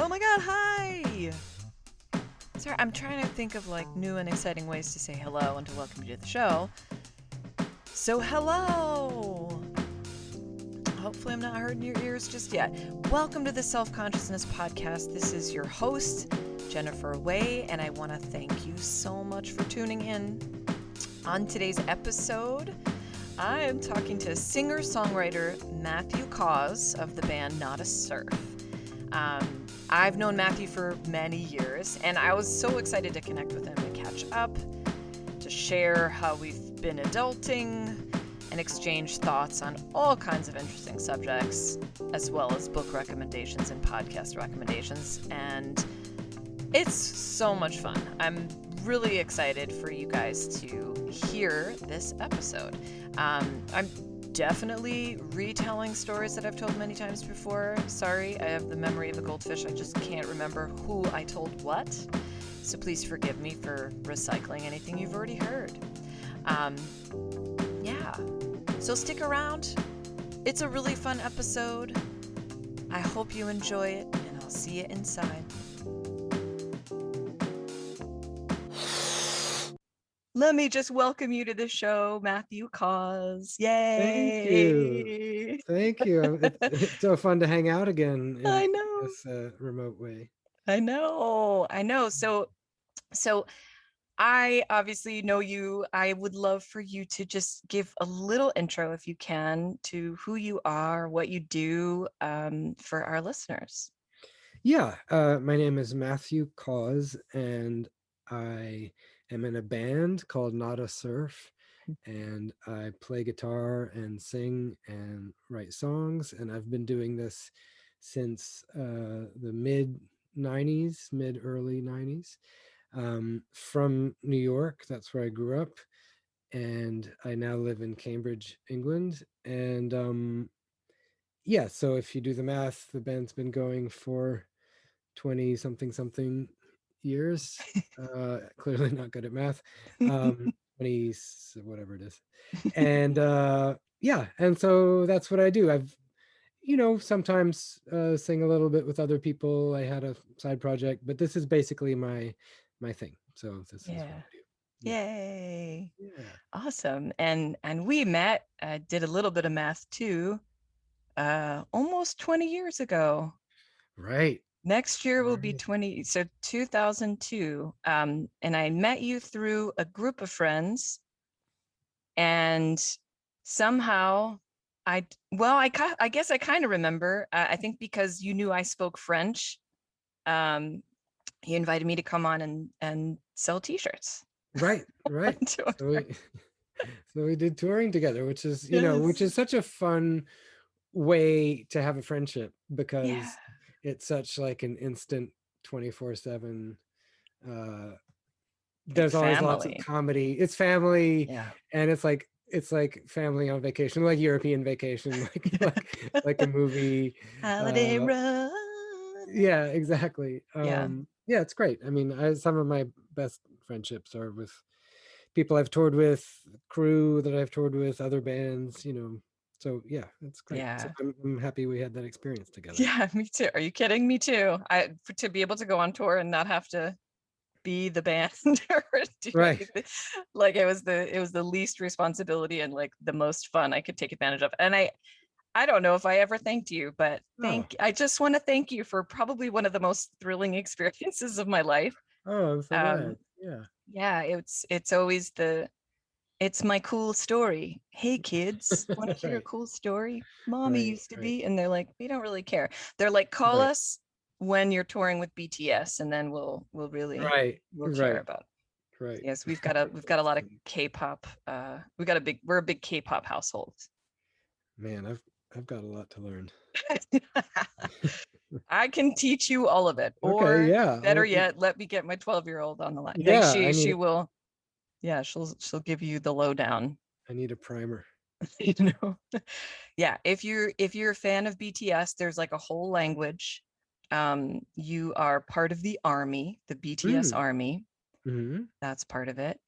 Oh my god, hi! Sorry, I'm trying to think of like new and exciting ways to say hello and to welcome you to the show. So hello! Hopefully I'm not hurting your ears just yet. Welcome to the Self-Consciousness Podcast. This is your host, Jennifer Way, and I want to thank you so much for tuning in. On today's episode, I am talking to singer-songwriter Matthew Caws of the band Not a Surf. I've known Matthew for many years, and I was so excited to connect with him and catch up, to share how we've been adulting, and exchange thoughts on all kinds of interesting subjects, as well as book recommendations and podcast recommendations. And it's so much fun. I'm really excited for you guys to hear this episode. I'm definitely retelling stories that I've told many times before. Sorry, I have the memory of a goldfish. I just can't remember who I told what. So please forgive me for recycling anything you've already heard. Yeah. So stick around. It's a really fun episode. I hope you enjoy it, and I'll see you inside. Let me just welcome you to the show, Matthew Caws. Thank you. Yay! Thank you. It's so fun to hang out again I in know. this remote way. I know. So I obviously know you. I would love for you to just give a little intro, if you can, to who you are, what you do, for our listeners. Yeah, my name is Matthew Caws, and I am in a band called Not a Surf, and I play guitar and sing and write songs, and I've been doing this since the mid early 90s. From New York, that's where I grew up, and I now live in Cambridge, England. And yeah, so if you do the math, the band's been going for 20 something years. Clearly not good at math. 20, whatever it is. And yeah, and so that's what I do. I've sometimes sing a little bit with other people. I had a side project, but this is basically my thing. So this is what Yeah. I do. Yeah. Yay. Yeah. Awesome. And we met, did a little bit of math too, almost 20 years ago. Right. Next year will be Right. 20, so 2002. And I met you through a group of friends, and somehow I guess I kind of remember. I think because you knew I spoke French, um, you invited me to come on and sell T-shirts. Right. Right. So we so we did touring together, which is, which Yes. is such a fun way to have a friendship, Yeah. because it's such like an instant 24/7. uh Like there's always lots of family. comedy. It's family, Yeah. and it's like family on vacation, like European vacation, like a movie. Holiday uh run. yeah, exactly. Yeah. Yeah, it's great. I mean, some of my best friendships are with people I've toured with, crew that I've toured with, other bands. So yeah, it's great. So Yeah. I'm happy we had that experience together. Yeah, me too. Are you kidding? Me too. To be able to go on tour and not have to be the band or do Right. anything, like it was the least responsibility and like the most fun I could take advantage of. And I don't know if I ever thanked you, but Oh, I just want to thank you for probably one of the most thrilling experiences of my life. I'm so um glad. Yeah. yeah, it's always it's my cool story. Hey kids, want to hear a Right. cool story? Mommy Right. used to Right. be, and they're like, we don't really care. They're like, call Right. us when you're touring with BTS, and then Right. we'll care Right. about. Right. Yes, we've got a That's lot of funny. K-pop. We're a big K-pop household. Man, I've got a lot to learn. I can teach you all of it, Okay. or Yeah. better yet, let me get my 12-year-old on the line. Like Yeah. she will, yeah, she'll give you the lowdown. I need a primer. You know. Yeah, if you're a fan of BTS, there's like a whole language. You are part of the army, the BTS Mm. army. Hmm. That's part of it.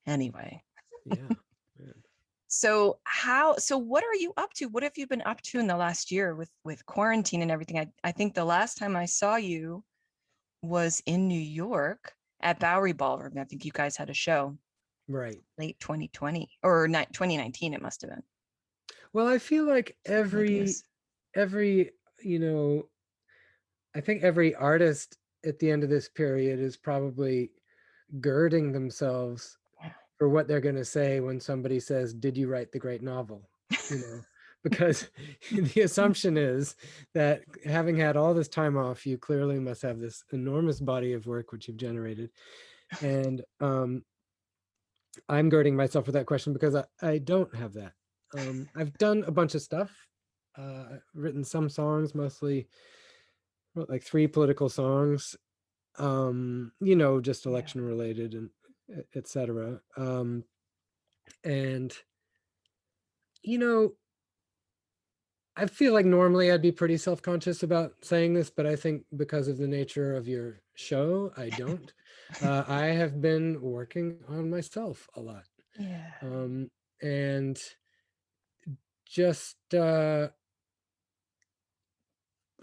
Anyway, Yeah. Man. So what are you up to? What have you been up to in the last year with quarantine and everything? I think the last time I saw you was in New York at Bowery Ballroom. I think you guys had a show Right. late 2020 or 2019 it must have been. Well, I feel like Maybe it was. every, you know, I think every artist at the end of this period is probably girding themselves Yeah. for what they're going to say when somebody says, "Did you write the great novel?" You know, because the assumption is that having had all this time off, you clearly must have this enormous body of work which you've generated. And I'm girding myself for that question because I don't have that. I've done a bunch of stuff, written some songs, mostly wrote like 3 political songs, just Yeah. election related and etc. And you know, I feel like normally I'd be pretty self-conscious about saying this, but I think because of the nature of your show, I don't. I have been working on myself a lot. Yeah. Um, and just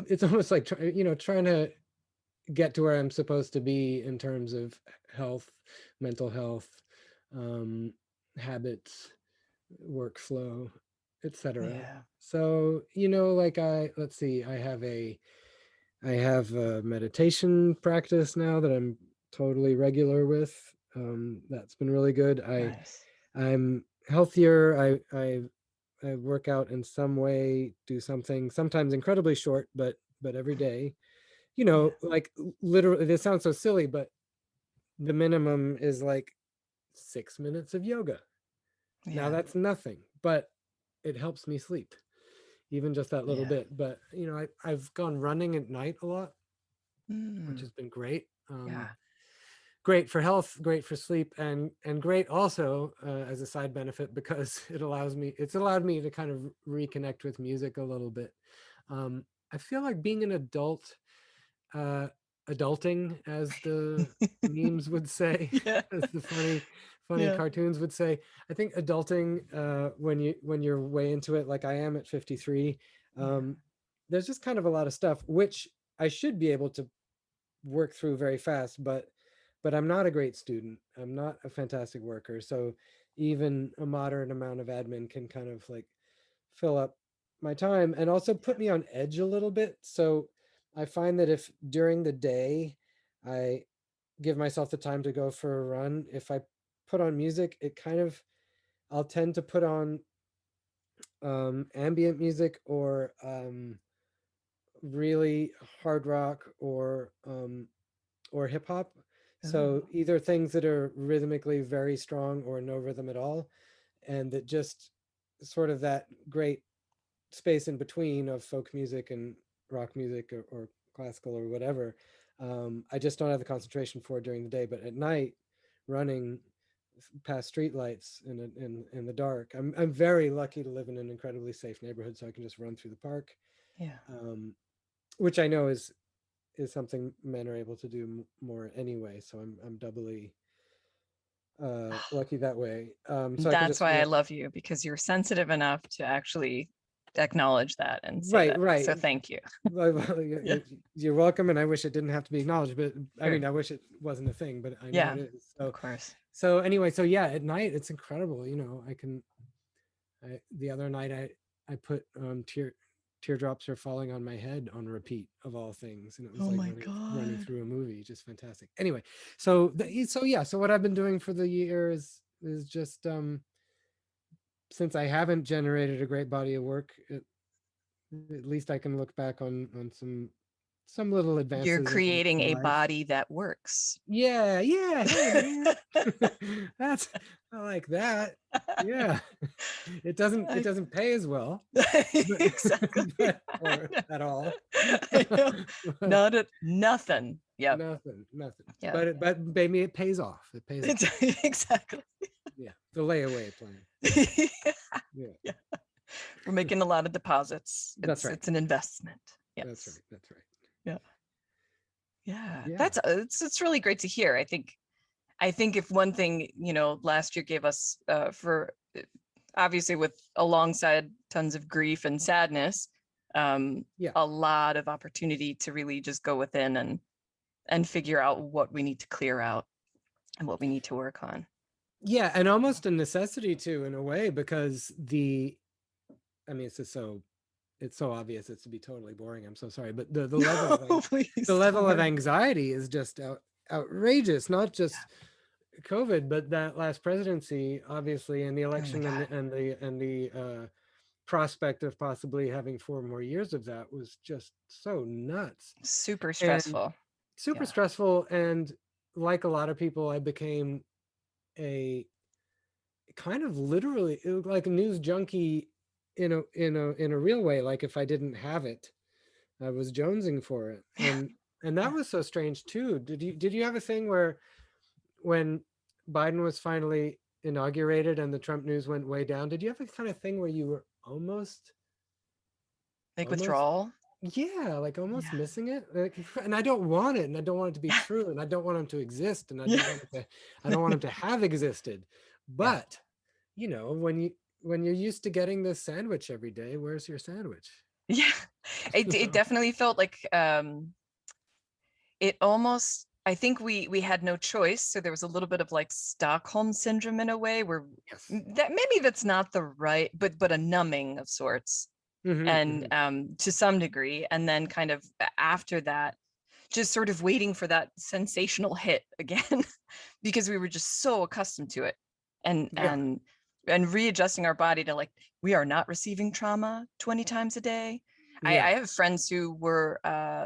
it's almost like trying to get to where I'm supposed to be in terms of health, mental health, um, habits, workflow, etc. Yeah. So, like let's see, I have a meditation practice now that I'm totally regular with. That's been really good. Nice. I'm healthier. I work out in some way, do something, sometimes incredibly short, but every day. Yeah. Like literally, this sounds so silly, but the minimum is like 6 minutes of yoga. Now Yeah. that's nothing, but it helps me sleep, even just that little Yeah. bit. But I've gone running at night a lot, which Mm. has been great. Yeah. Great for health, great for sleep, and great also as a side benefit because it's allowed me to kind of reconnect with music a little bit. I feel like being an adult, uh, adulting, as the memes would say, Yeah. as the funny Yeah. cartoons would say. I think adulting, when you're way into it, like I am at 53, Yeah. there's just kind of a lot of stuff which I should be able to work through very fast, but I'm not a great student. I'm not a fantastic worker. So even a moderate amount of admin can kind of like fill up my time and also put me on edge a little bit. So I find that if during the day I give myself the time to go for a run, if I put on music, I'll tend to put on ambient music or really hard rock or hip hop. Ooh. So either things that are rhythmically very strong or no rhythm at all, and that just sort of that great space in between of folk music and rock music or classical or whatever. I just don't have the concentration for during the day, but at night, running past streetlights in the dark. I'm very lucky to live in an incredibly safe neighborhood, so I can just run through the park, Yeah. um, which I know is something men are able to do more anyway. So I'm doubly lucky that way. So I can That's just why I love you because you're sensitive enough to actually acknowledge that and say right, that. right. So thank you. Well, Yeah. you're welcome, and I wish it didn't have to be acknowledged. But I Sure. mean, I wish it wasn't a thing, but I know Yeah. it is. Of So course. so anyway, so yeah, at night it's incredible. The other night I put teardrops are falling on my head on repeat of all things, and it was Oh like my running God. through a movie, just fantastic. Anyway, so what I've been doing for the year is just since I haven't generated a great body of work, at least I can look back on some little You're advances creating in a life. body that works. Yeah, yeah, hey man. That's I like that. Yeah. It I, doesn't pay as well, but exactly. or at all. I know. But Not at nothing. Yep. nothing. Yeah. But maybe it pays off. It pays off. It's, exactly. Yeah. The layaway plan. Yeah. Yeah. We're making a lot of deposits. That's right. It's an investment. That's Yes. right. That's right. Yeah. Yeah. Yeah. That's it's really great to hear. I think if one thing, last year gave us for obviously with alongside tons of grief and sadness, Yeah. a lot of opportunity to really just go within and figure out what we need to clear out and what we need to work on. Yeah, and almost a necessity too, in a way, because I mean, it's so obvious it's to be totally boring. I'm so sorry, but the level of No, the please level don't of worry. anxiety is just outrageous. Not just COVID, but that last presidency, obviously, and the Oh my election, God. and the prospect of possibly having 4 more years of that was just so nuts Super and stressful. super Yeah. stressful. And like a lot of people, I became a kind of literally like a news junkie in a real way. Like if I didn't have it, I was jonesing for it, and that Yeah. was so strange too. Did you have a thing where when Biden was finally inaugurated and the Trump news went way down, did you have a kind of thing where you were Like almost withdrawal. yeah, like almost Yeah. missing it? Like, and I don't want it, and I don't want it to be true, and I don't want him to exist, and Yeah. I don't want him to have existed. Yeah. But when you're used to getting this sandwich every day, where's your sandwich? Yeah. You It know? definitely felt like it almost, I think we had no choice. So there was a little bit of like Stockholm syndrome in a way where Yes. that maybe that's not the right, but a numbing of sorts. Hmm, And hmm. to some degree. And then kind of after that, just sort of waiting for that sensational hit again because we were just so accustomed to it and Yeah. and readjusting our body to like we are not receiving trauma 20 times a day. I Yeah. have friends who were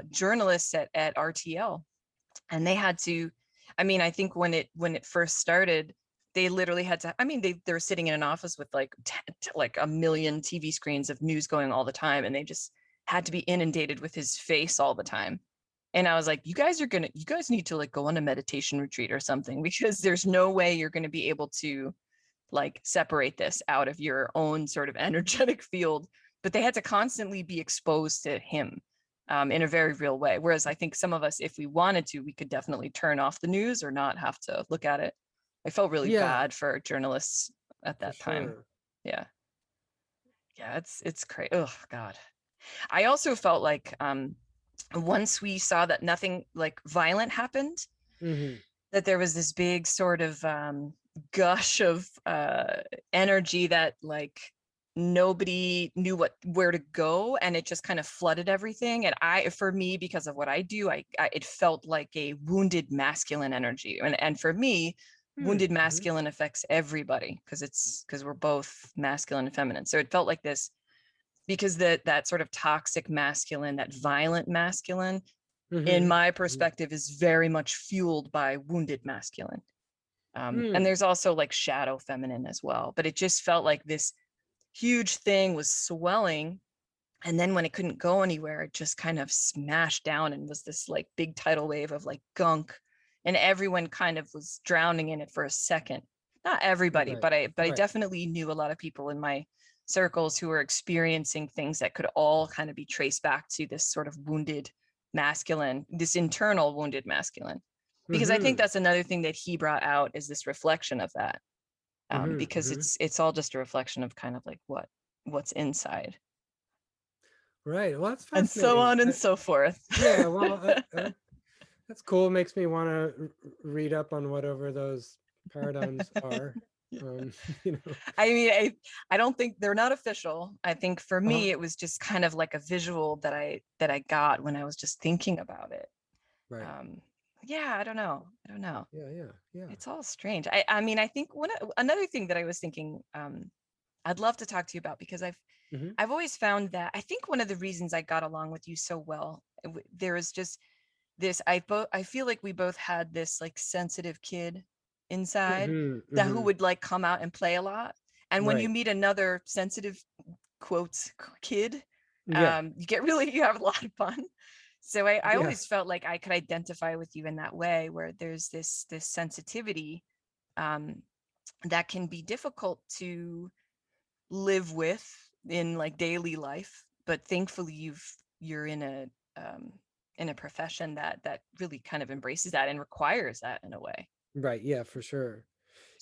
journalists at RTL and they had to, I mean, I think when it first started, they literally had to, I mean, they were sitting in an office with like like a million TV screens of news going all the time and they just had to be inundated with his face all the time. And I was like, you guys need to like go on a meditation retreat or something because there's no way you're going to be able to like separate this out of your own sort of energetic field. But they had to constantly be exposed to him in a very real way. Whereas I think some of us, if we wanted to, we could definitely turn off the news or not have to look at it. I felt really Yeah, bad for journalists at for that time. sure. Yeah. Yeah, it's crazy. Oh God. I also felt like once we saw that nothing like violent happened, Hmm. that there was this big sort of gush of energy that like nobody knew where to go and it just kind of flooded everything and I for me because of what I do I it felt like a wounded masculine energy and for me wounded Mm-hmm. masculine affects everybody because we're both masculine and feminine so it felt like this because that sort of toxic masculine that violent masculine in Hmm. my perspective is very much fueled by wounded masculine and Mm. there's also like shadow feminine as well but it just felt like this huge thing was swelling and then when it couldn't go anywhere it just kind of smashed down and was this like big tidal wave of like gunk and everyone kind of was drowning in it for a second not everybody Right. but I Right. definitely knew a lot of people in my circles who were experiencing things that could all kind of be traced back to this sort of wounded masculine this internal wounded masculine because I think Hmm. that's another thing that he brought out is this reflection of that Hmm. because Hmm. it's all just a reflection of kind of like what's inside Right. Well, that's and so fascinating. on and so forth. Yeah. Well, that's cool. It makes me want to read up on whatever those paradigms are. Um, you know. I mean, I don't think they're not official. I think for Uh-huh. me, it was just kind of like a visual that I got when I was just thinking about it. Right. Um, yeah, I don't know. I don't know. Yeah. Yeah. Yeah. It's all strange. I mean, I think another thing that I was thinking, I'd love to talk to you about because Hmm. I've always found that I think one of the reasons I got along with you so well, there is just this I feel like we both had this like sensitive kid inside Hmm. that who Hmm. would like come out and play a lot and when you Right. meet another sensitive quotes kid Yeah. you get really you have a lot of fun so I always Yes. felt like I could identify with you in that way where there's this sensitivity um, that can be difficult to live with in like daily life but thankfully you're um, in a profession that really kind of embraces that and requires that in a way. Right. Yeah. For sure.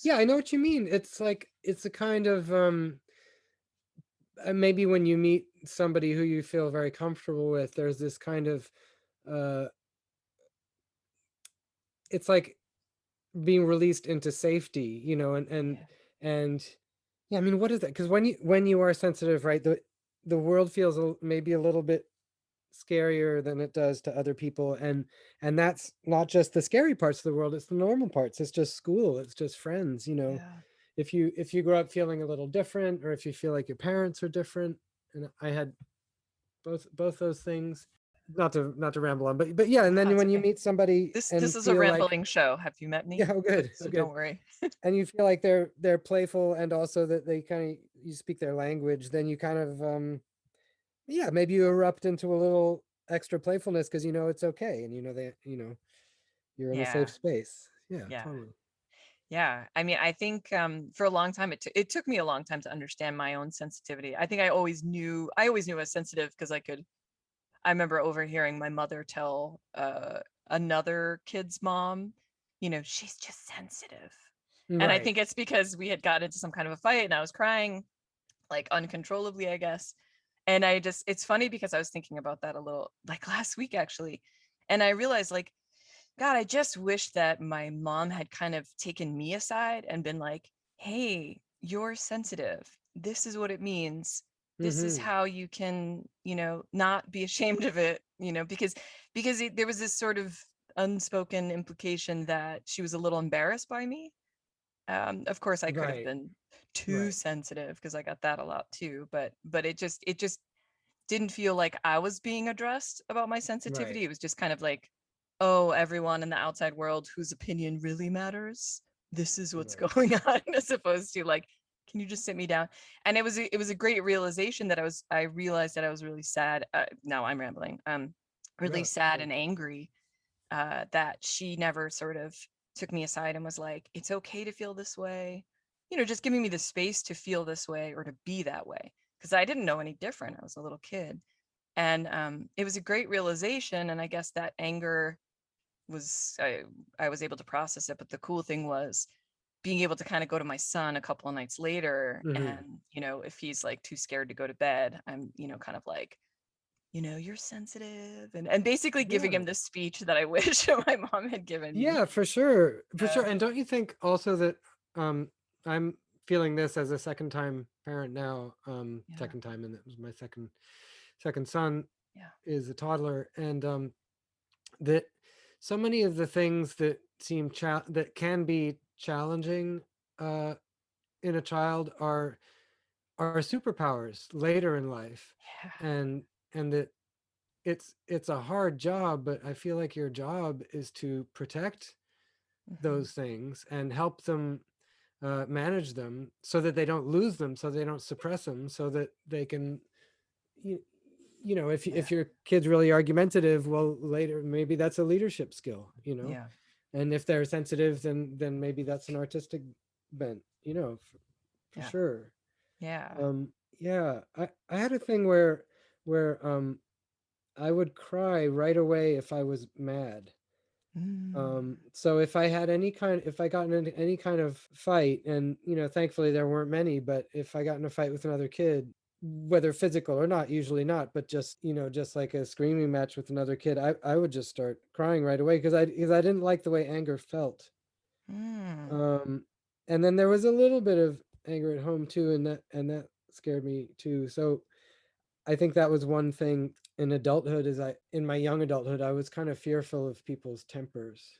Yeah, I know what you mean. It's like it's a kind of maybe when you meet somebody who you feel very comfortable with, there's this kind of uh it's like being released into safety, and Yeah. and yeah, I mean, what is that? Because when you are sensitive, right, the world feels maybe a little bit scarier than it does to other people, and that's not just the scary parts of the world, it's the normal parts. It's just school, it's just friends. Yeah. If you grow up feeling a little different, or if you feel like your parents are different, and I had both those things. Not to ramble on, but yeah, and No, then it's when you okay. meet somebody This and is a feel like, rambling show. Have you met me? yeah, oh So good, oh so good, don't worry. and you feel like they're playful, and also that they kind of, you speak their language, then you kind of yeah, maybe you erupt into a little extra playfulness because it's okay, and that you're in a safe Yeah. space. Yeah, Yeah. totally. Yeah. I mean, I think for a long time it took me a long time to understand my own sensitivity. I think I always knew I was sensitive because I remember overhearing my mother tell another kid's mom, she's just sensitive. And I Right. think it's because we had gotten into some kind of a fight and I was crying like uncontrollably, I guess. And it's funny because I was thinking about that a little like last week actually. And I realized like, God, I just wish that my mom had kind of taken me aside and been like, hey, you're sensitive. This is what it means. This is Mm-hmm. how you can, not be ashamed of it, because there was this sort of unspoken implication that she was a little embarrassed by me. Of course, I could have Right. been too Right. sensitive because I got that a lot too, but it just didn't feel like I was being addressed about my Right. sensitivity. It was just kind of like, oh, everyone in the outside world whose opinion really matters, this is what's Right. going on, as opposed to like, can you just sit me down? And it was a great realization that I realized that I was really sad. Now I'm rambling. Really No, sad good. and angry that she never sort of took me aside and was like, it's okay to feel this way, just giving me the space to feel this way or to be that way. Because I didn't know any different. I was a little kid. And it was a great realization. And I guess that anger I was able to process it. But the cool thing was being able to kind of go to my son a couple of nights later. Mm-hmm. And, if he's like too scared to go to bed, I'm, kind of like, you're sensitive and basically giving Yeah. him the speech that I wish my mom had given me. Yeah, for sure. For sure. Uh, And don't you think also that um I'm feeling this as a second time parent now, yeah, second time, and it was my second son yeah. is a toddler, and that so many of the things that that can be challenging uh in a child are superpowers later in life, Yeah. and that it's a hard job, but I feel like your job is to protect Hmm. those things and help them manage them so that they don't lose them, so they don't suppress them, so that they can, you, if Yeah. your kid's really argumentative, well, later maybe that's a leadership skill. Yeah. And if they're sensitive, then maybe that's an artistic bent, for Yeah. sure. Yeah. Yeah, I had a thing where I would cry right away if I was mad. Mm. So if I got in any kind of fight, and thankfully there weren't many, but if I got in a fight with another kid, whether physical or not, usually not, but just like a screaming match with another kid, I would just start crying right away because I didn't like the way anger felt. Mm. Um, and then there was a little bit of anger at home too, and that scared me too. So I think that was one thing in adulthood, is in my young adulthood, I was kind of fearful of people's tempers.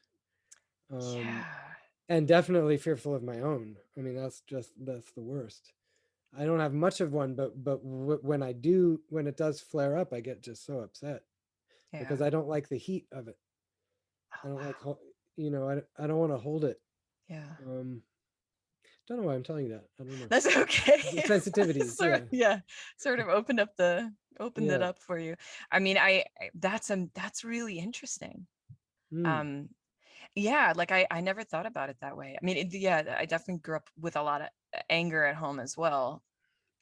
Um, Yeah. and definitely fearful of my own. I mean, that's the worst. I don't have much of one, but when I do, when it does flare up, I get just so upset Yeah. because I don't like the heat of it. I Oh don't like, wow. I don't want to hold it. Yeah. Um, don't know why I'm telling you that. I don't know. That's okay. The sensitivities, yeah, Yeah, sort of opened it yeah. up for you. I mean, that's really interesting. Mm, Um, yeah, like I never thought about it that way. I mean, yeah, I definitely grew up with a lot of anger at home as well.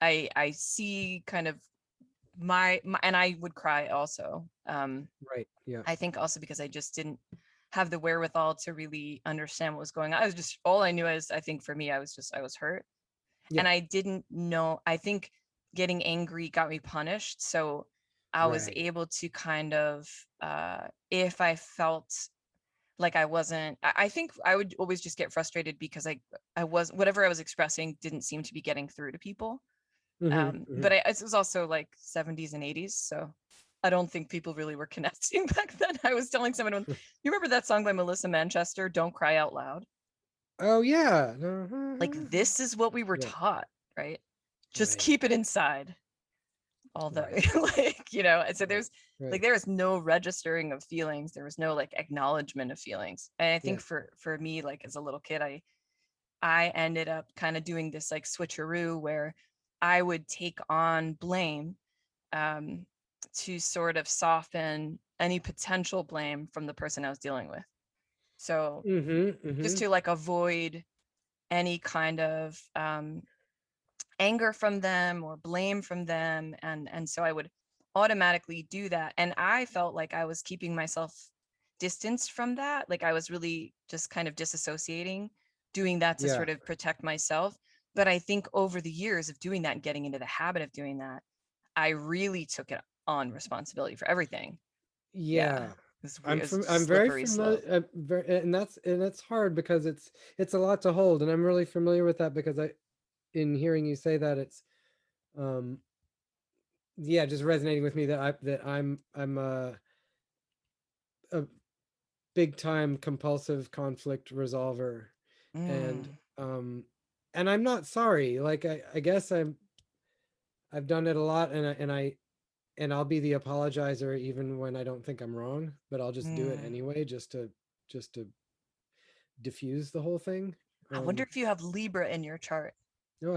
I see kind of and I would cry also. right, yeah. I think also because I just didn't have the wherewithal to really understand what was going on. I was just, all I knew is, I think for me, I was hurt. Yeah. And I didn't know, I think getting angry got me punished. So I was Right. able to kind of, if I felt like I wasn't, I think I would always just get frustrated because I was, whatever I was expressing didn't seem to be getting through to people. Hmm. But it was also like 70s and 80s. So I don't think people really were connecting back then. I was telling someone, you remember that song by Melissa Manchester, Don't Cry Out Loud? Oh yeah. Like, this is what we were Yeah. taught, right? Just Right. keep it inside. All the Right. like, and so Right. there's like, Right. there was no registering of feelings. There was no like acknowledgement of feelings. And I Yeah. think for me, like as a little kid, I ended up kind of doing this like switcheroo where I would take on blame, um, to sort of soften any potential blame from the person I was dealing with. So just Hmm. to like avoid any kind of anger from them or blame from them, and so I would automatically do that, and I felt like I was keeping myself distanced from that, like I was really just kind of disassociating, doing that to Yeah. sort of protect myself. But I think over the years of doing that and getting into the habit of doing that, I really took it on responsibility for everything. Yeah, Yeah. it's weird, it's I'm just very slippery familiar, slope. and that's hard because it's a lot to hold, and I'm really familiar with that because in hearing you say that, it's um yeah, just resonating with me that I'm a big time compulsive conflict resolver, and Mm, um and I'm not sorry. Like I guess I've done it a lot, and I'll be the apologizer even when I don't think I'm wrong, but I'll just do it mm. anyway, just to diffuse the whole thing. I wonder Um, if you have Libra in your chart. no,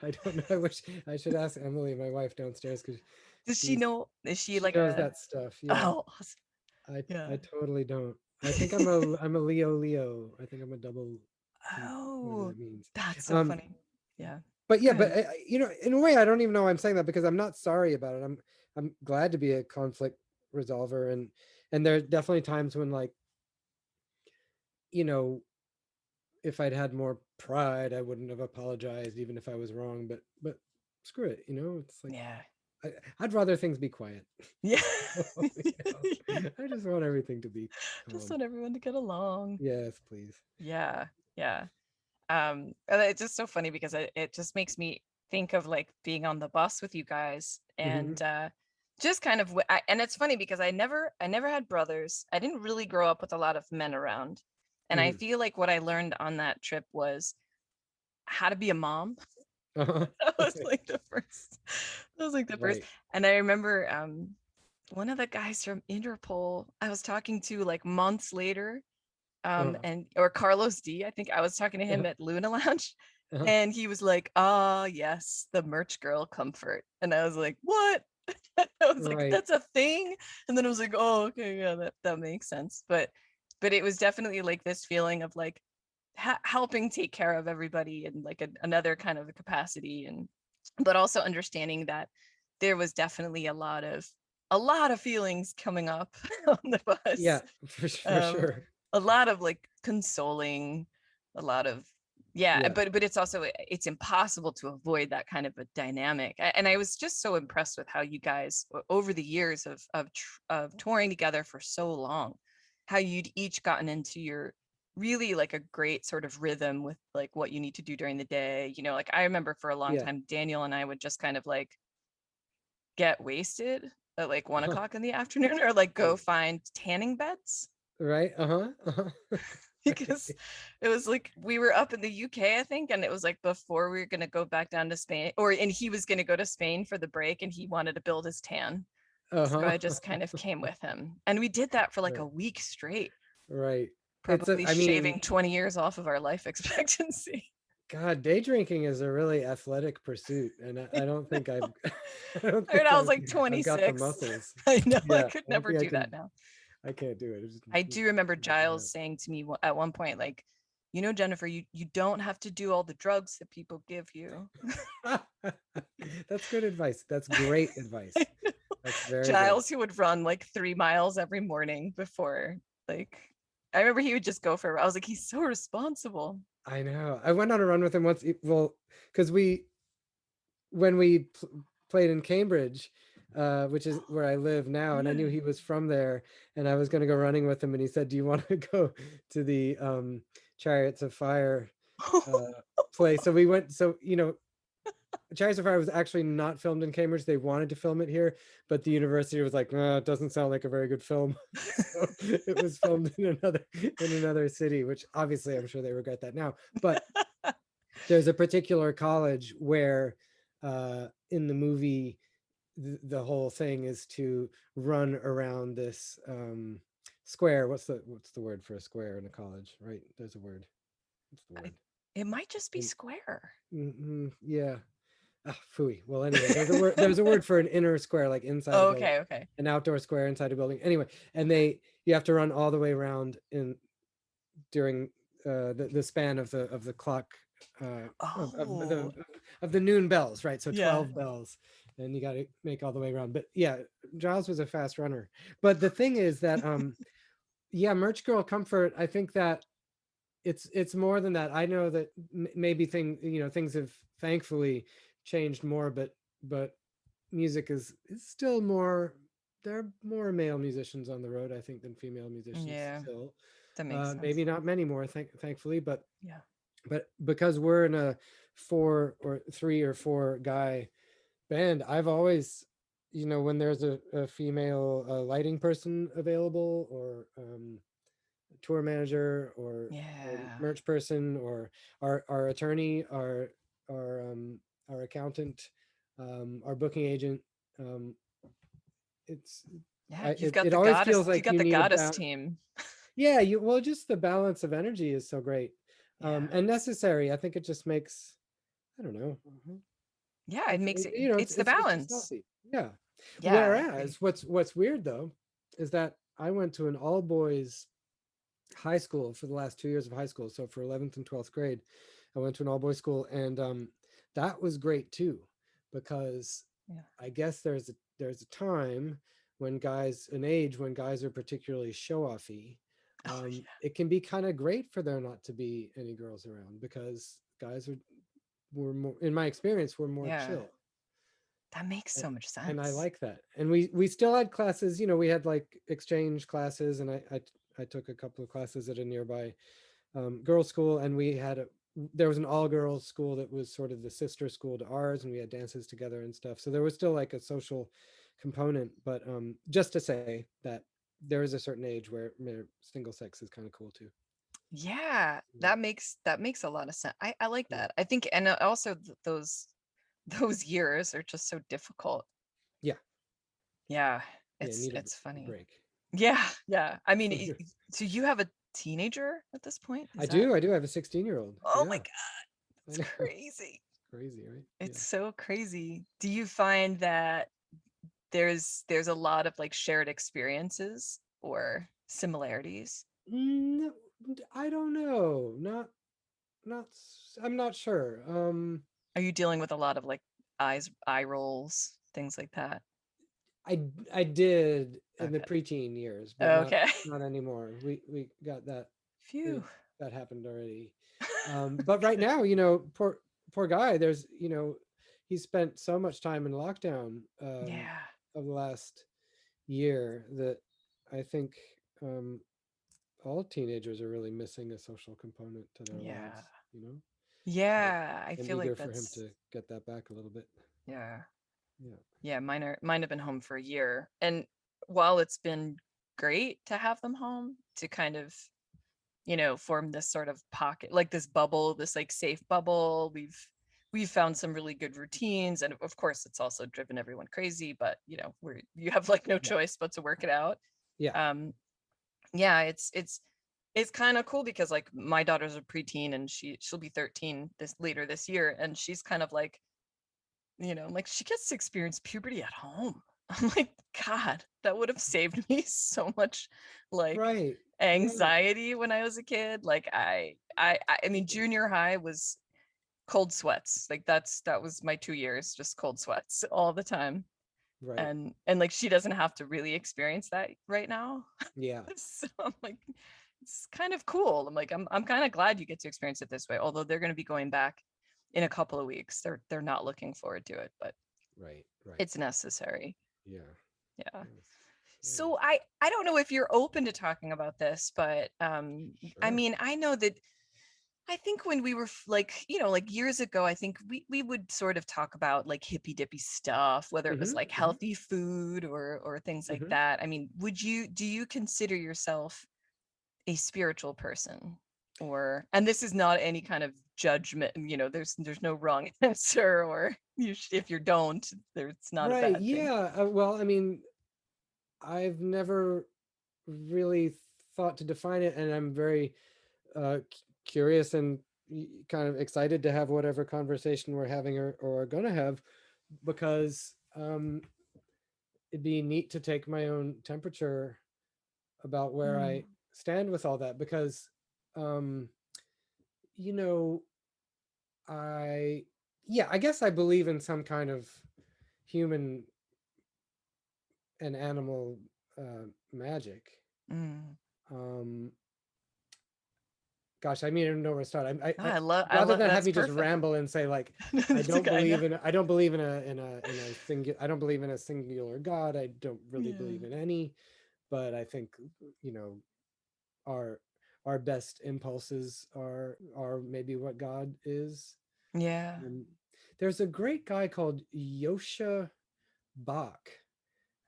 I don't know. I wish I should ask Emily, my wife downstairs, because Does she she's know? Is she she like knows a? that stuff. Yeah, Oh, awesome. Yeah. I totally don't. I think I'm a Leo. I think I'm a double, whatever Oh, that means. that's so Um, funny. Yeah. but yeah, but Good. in a way, I don't even know why I'm saying that because I'm not sorry about it. I'm glad to be a conflict resolver, and there are definitely times when, like, you know if I'd had more pride, I wouldn't have apologized even if I was wrong. But screw it, it's like Yeah. I'd rather things be quiet. Yeah. I just want everything to be Just calm. want everyone to get along. Yes, please. Yeah. Yeah. And it's just so funny because it just makes me think of like being on the bus with you guys, Hmm. and just kind of and it's funny because I never had brothers. I didn't really grow up with a lot of men around. And I Hmm. feel like what I learned on that trip was how to be a mom. Uh-huh. That was like the first. That was like the first. Right. And I remember one of the guys from Interpol I was talking to like months later, Uh-huh. and or Carlos D. I think I was talking to him Uh-huh. at Luna Lounge, Uh-huh. and he was like, "Ah, yes, the merch girl comfort," and I was like, "What?" I was like, Right. "That's a thing," and then I was like, "Oh, okay, yeah, that makes sense." But it was definitely like this feeling of like helping take care of everybody in like another kind of a capacity, and but also understanding that there was definitely a lot of feelings coming up on the Yeah, bus, for um sure. a lot of like consoling, a lot of, yeah, Yeah. but it's also, it's impossible to avoid that kind of a dynamic. And I was just so impressed with how you guys over the years of touring together for so long, how you'd each gotten into your really like a great sort of rhythm with like what you need to do during the day. Like I remember for a long Yeah. time Daniel and I would just kind of like get wasted at like 1 o'clock in the afternoon, or like go Right. find tanning beds. Right. Uh-huh. Uh-huh. Because it was like we were up in the UK, I think, and it was like before we were going to go back down to Spain, and he was going to go to Spain for the break, and he wanted to build his tan. So Uh-huh. I just kind of came with him, and we did that for like a Right. week straight, Right. probably I mean, shaving 20 years off of our life expectancy. God, day drinking is a really athletic pursuit, and I don't think I've, I don't I mean, think I was like I've got the 26. muscles. I know I Yeah, could I don't never think do that now. I can't do it. It's just I do remember not gonna Giles saying to me at one point, like, Jennifer, you don't have to do all the drugs that people give you. happen. That's good advice. That's great advice. That's very good. Giles, who would run like 3 miles every morning before like I remember he would just go for. I was like, he's so responsible. I know. I went on a run with him once. Well, because we when we played in Cambridge, which is where I live now, and I knew Yeah. he was from there, and I was going to go running with him, and he said, "Do you want to go to the Chariots of Fire place?" So we went. So Chariots of Fire was actually not filmed in Cambridge. They wanted to film it here, but the university was like, "No, it doesn't sound like a very good film." So it was filmed in another city, which obviously I'm sure they regret that now. But there's a particular college where in the movie the whole thing is to run around this square. What's the word for a square in a college, right? There's a word. What's the word? It might just be And, square. yeah. Ah, phooey. Well, anyway, there's a word for an inner square, like inside a Oh, building, okay, okay. an outdoor square inside a building. Anyway, and you have to run all the way around in during the span of the clock Oh, of the noon bells, right? So yeah. 12 bells, and you got to make all the way around. But yeah, Giles was a fast runner. But the thing is that yeah, Merch Girl Comfort, I think that it's more than that. I know that maybe things have thankfully changed more, but music is still more. There are more male musicians on the road, I think, than female musicians Yeah, still. that makes Maybe sense. not many more, thankfully, Yeah. but because we're in a 3 or 4 guy band, I've always, when there's a female lighting person available, or tour manager, or Yeah. merch person, or our attorney, our accountant, our booking agent, um, it's Yeah, you've got it the always goddess. feels You like got you the need a goddess team. yeah, well, just the balance of energy is so great, Yeah. and necessary. I think it just makes, I don't know. Yeah, it makes it. It's It's the it's just balance. healthy. Yeah. Yeah, I agree. Whereas what's weird though is that I went to an all boys high school for the last 2 years of high school. So for 11th and 12th grade, I went to an all boys school, and that was great too, because Yeah. I guess there's a time when an age when guys are particularly show offy. Oh It can be kind of great for there not to be any girls around, because guys were more, in my experience, were more yeah. Yeah. chill. That makes A- so much and I sense. like that. And we still had classes, we had like exchange classes, and I took a couple of classes at a nearby girls' school, and there was an all girls school that was sort of the sister school to ours, and we had dances together and stuff. So there was still like a social component, but just to say that there is a certain age where single sex is kind of cool too. Yeah, Yeah. that makes a lot of sense. I like Yeah. that. I think, and also those those years are just so difficult. Yeah. Yeah, Yeah. it's Need it's a funny. break. Yeah, yeah. I mean, so you have a teenager at this point? I Is that? do. I do have a 16-year-old. Oh my Yeah. God, I it's know. crazy. Crazy, right? It's Yeah. so crazy. Do you find that there's a lot of like shared experiences or similarities? Mm, I don't know. I'm not sure. Are you dealing with a lot of like eye rolls, things like that? I did in the Okay. preteen years, but not Okay. not anymore. We got that. Phew. we that happened already. But right Good. now, poor guy. He spent so much time in lockdown Yeah. of the last year, that I think um, all teenagers are really missing a social component to their Yeah. lives. So Yeah. I I'm feel like eager for him that's to get that back a little bit. yeah. Yeah. Yeah. Mine have been home for a year. And while it's been great to have them home to kind of, form this sort of pocket, like this bubble, this like safe bubble, we've found some really good routines. And of course it's also driven everyone crazy, but you have like no Yeah. choice but to work it out. Yeah. Um, yeah, it's kind of cool because like my daughter's a preteen and she'll be 13 this year, and she's kind of like, like she gets to experience puberty at home. I'm like, God, that would have saved me so much like Right. Right. anxiety when I was a kid. Like I mean, junior high was cold sweats. Like that was my 2 years, just cold sweats all the time. Right. And like she doesn't have to really experience that right now. Yeah. So I'm like, it's kind of cool. I'm like, I'm kind of glad you get to experience it this way. Although they're going to be going back in a couple of weeks. They're not looking forward to it, but Right, right. it's necessary. Yeah. Yeah. Yes. Yeah. So I don't know if you're open to talking about this, but I Sure. mean, I know that I think when we were like, like years ago, I think we would sort of talk about like hippy dippy stuff, whether it was Mm-hmm. like Mm-hmm. healthy food or things like Mm-hmm. that. I mean, do you consider yourself a spiritual person? Or, and this is not any kind of judgment, there's no wrong answer, or if you don't, it's not a Right. bad thing. Yeah. Well, I mean, I've never really thought to define it, and I'm very curious and kind of excited to have whatever conversation we're having or are going to have, because it'd be neat to take my own temperature about where Mm. I stand with all that, because um, you know, I yeah, I guess I believe in some kind of human and animal magic. Mm. Um, Gosh, I mean, I don't know where to start. I Rather love than have that's me just perfect. ramble and say like, It's okay, I know. I don't believe in a singular, I don't believe in a singular God. I don't really believe Yeah. in any, but I think, you know, our our best impulses are maybe what God is. Yeah. Um, there's a great guy called Yosha Bach.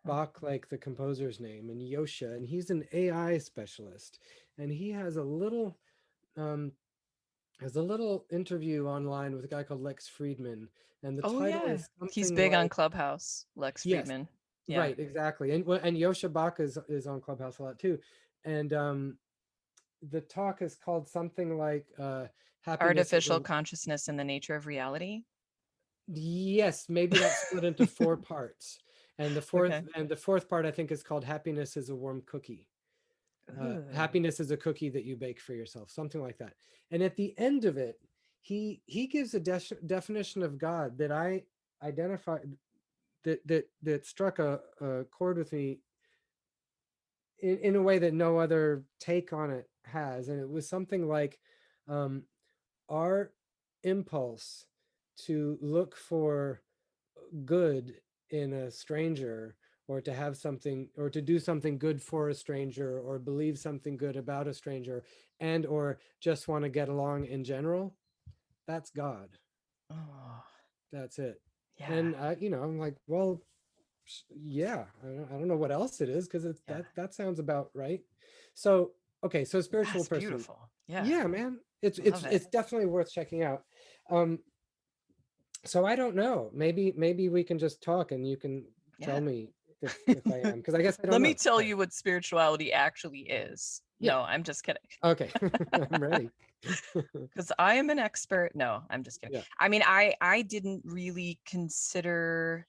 Bach, like the composer's name, and Yosha, and he's an AI specialist, and he um, has a little interview online with a guy called Lex Friedman, and the Oh title yeah. is He's something big on like, Clubhouse, Lex yes, Friedman. Yeah. right, exactly, and Yosha Bach is on Clubhouse a lot too, and the talk is called something like happiness is Artificial a, consciousness and the nature of reality. yes, maybe that's split into four parts, and Okay. the fourth part I think is called happiness is a warm cookie. Ooh. Happiness is a cookie that you bake for yourself, something like that. And at the end of it, he gives a definition of God that I identified, that struck a chord with me in a way that no other take on it has. And it was something like, um, our impulse to look for good in a stranger, or to have something, or to do something good for a stranger, or believe something good about a stranger, and or just want to get along in general, that's God. Oh, That's it. yeah. And I'm like, well, yeah, I don't know what else it is, because Yeah. that sounds about right. So okay, so spiritual That's person. beautiful. Yeah. Yeah, man, it's I it's love it. it's definitely worth checking out. um so I don't know, maybe we can just talk and you can tell Yeah. me if I am, because I guess I don't Let me know. tell Right. you what spirituality actually is. Yeah. No, I'm just kidding. Okay. I'm ready. Because I am an expert. No, I'm just kidding. Yeah. I mean, I didn't really consider.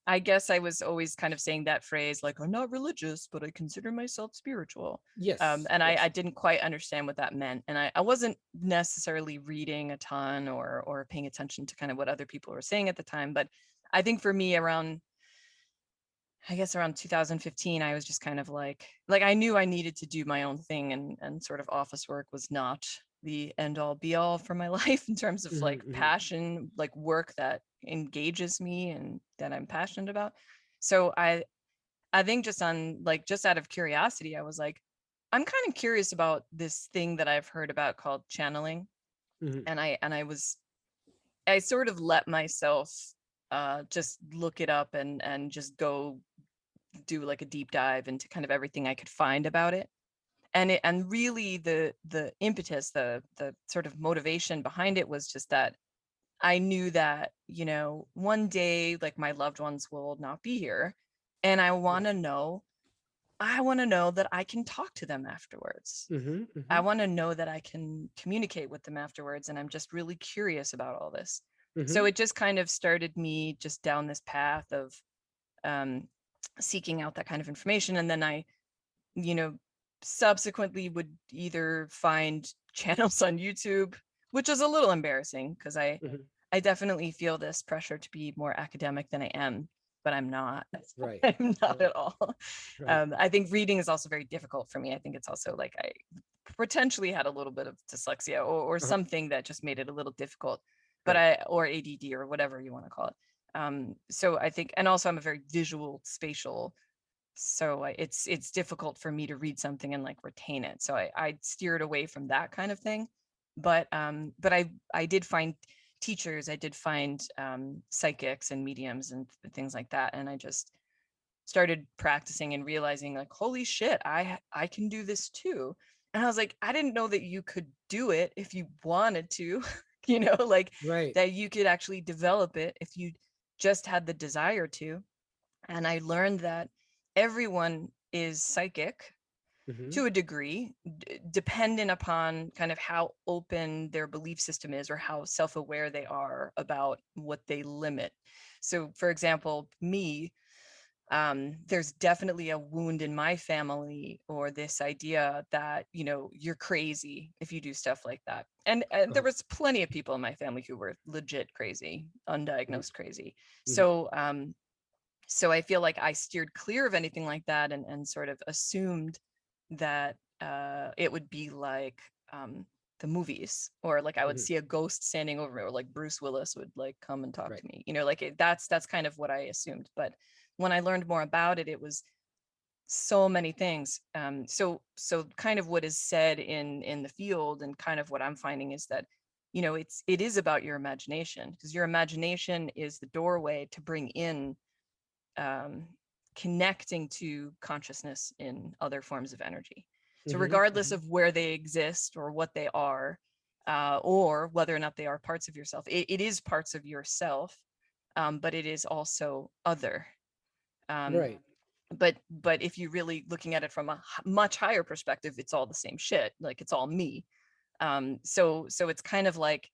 I guess I was always kind of saying that phrase like I'm not religious, but I consider myself spiritual. Yes. And I Yes. didn't quite understand what that meant, and I wasn't necessarily reading a ton or paying attention to kind of what other people were saying at the time. But I think for me, around I guess around 2015, I was just kind of like I knew I needed to do my own thing, and sort of office work was not the end all be all for my life in terms of Hmm. like Hmm. passion, like work that engages me and that I'm passionate about. So I think just out of curiosity, I was like, I'm kind of curious about this thing that I've heard about called channeling. Hmm. I sort of let myself just look it up and just go do like a deep dive into kind of everything I could find about it. And really the impetus, the sort of motivation behind it was just that I knew that, one day like my loved ones will not be here. And Yeah. I want to know that I can talk to them afterwards. Hmm. I Hmm. want to know that I can communicate with them afterwards. And I'm just really curious about all this. So Hmm. it just kind of started me just down this path of um, seeking out that kind of information. And then I, you know, subsequently would either find channels on YouTube, which is a little embarrassing because Hmm. I definitely feel this pressure to be more academic than I am. but I'm not. Right. I'm not Right. at all. Right. I think reading is also very difficult for me. I think it's also like I potentially had a little bit of dyslexia or Uh-huh. something that just made it a little difficult, but Right. or ADD or whatever you want to call it. So I think, and also I'm a very visual, spatial, so it's difficult for me to read something and like retain it. So I steered away from that kind of thing. But I did find teachers, I did find psychics and mediums and things like that, and I just started practicing and realizing like, holy shit, I can do this too. And I was like, I didn't know that you could do it if you wanted to, like Right. that you could actually develop it if you just had the desire to. And I learned that everyone is psychic Mm-hmm. to a degree, dependent upon kind of how open their belief system is or how self-aware they are about what they limit. So, for example, me, there's definitely a wound in my family or this idea that you're crazy if you do stuff like that. And there Uh-huh. was plenty of people in my family who were legit crazy, Mm-hmm. undiagnosed crazy. Mm-hmm. So I feel like I steered clear of anything like that, and sort of assumed that it would be like the movies, or like I would Mm-hmm. see a ghost standing over me, or like Bruce Willis would like come and talk Right. to me, like that's kind of what I assumed. But when I learned more about it, it was so many things. So kind of what is said in the field, and kind of what I'm finding, is that it is about your imagination, because your imagination is the doorway to bring in um, connecting to consciousness in other forms of energy. So, Mm-hmm. regardless Mm-hmm. of where they exist or what they are, or whether or not they are parts of yourself, it is parts of yourself, but it is also other. Um, Right. but if you're really looking at it from a much higher perspective, it's all the same shit. Like it's all me. So it's kind of like,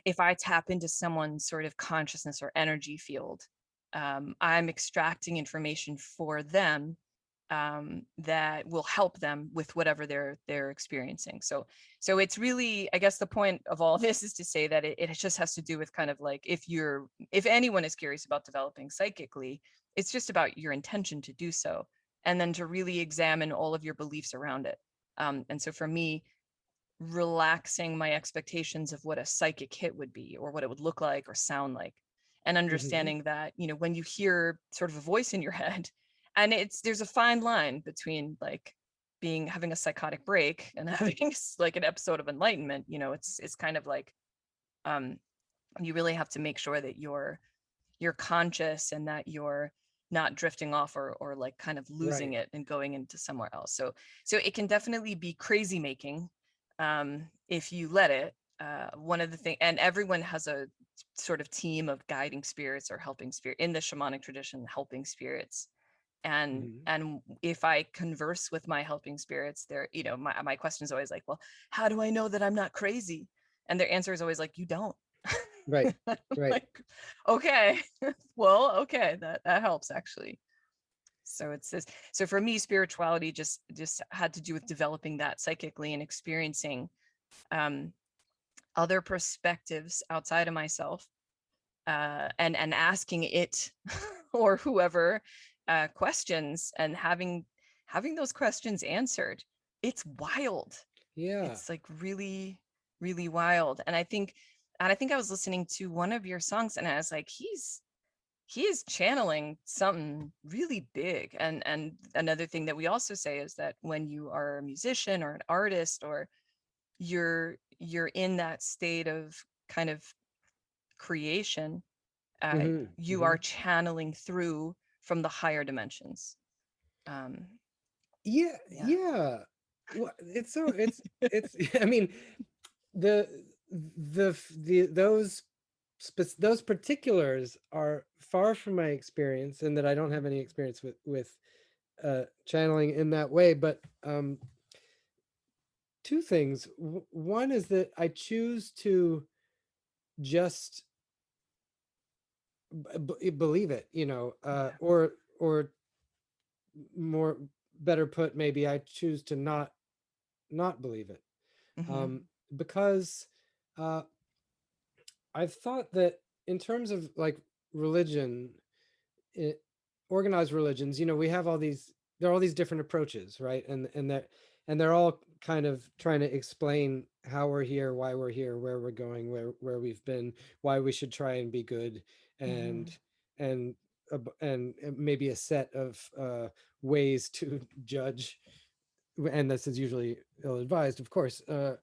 if I tap into someone's sort of consciousness or energy field, I'm extracting information for them, that will help them with whatever they're experiencing. So it's really, I guess the point of all this is to say that it just has to do with kind of like, if anyone is curious about developing psychically, it's just about your intention to do so, and then to really examine all of your beliefs around it. And so for me, relaxing my expectations of what a psychic hit would be, or what it would look like or sound like, and Mm-hmm. understanding that when you hear sort of a voice in your head, and there's a fine line between like having a psychotic break and having like an episode of enlightenment. It's kind of like, um you really have to make sure that you're conscious, and that you're not drifting off, or like kind of losing Right. it and going into somewhere else. So it can definitely be crazy making, if you let it. One of the things, and everyone has a sort of team of guiding spirits or helping spirit in the shamanic tradition, helping spirits. and Mm-hmm. and if I converse with my helping spirits, they're my question is always like, well, how do I know that I'm not crazy? And their answer is always like, you don't. Right. Right. Like, okay. Well, okay, that helps actually. So it's this. So for me, spirituality just had to do with developing that psychically, and experiencing um, other perspectives outside of myself, and asking it or whoever questions, and having those questions answered. It's wild. Yeah. It's like really, really wild. And I think I was listening to one of your songs, and I was like, he is channeling something really big. And another thing that we also say is that when you are a musician or an artist, or you're in that state of kind of creation, Mm-hmm. you Mm-hmm. are channeling through from the higher dimensions. um Yeah. yeah. Yeah. Well, it's I mean, the those those particulars are far from my experience, and that I don't have any experience with channeling in that way. But two things. One is that I choose to just believe it, Yeah. or more better put, maybe I choose to not believe it, Hmm. um, because uh, I've thought that in terms of like religion, it, organized religions, we have all these, there are all these different approaches, right? And they're all kind of trying to explain how we're here, where we're going, where we've been, why we should try and be good, and Mhm. and and maybe a set of ways to judge, and this is usually ill-advised, of course, a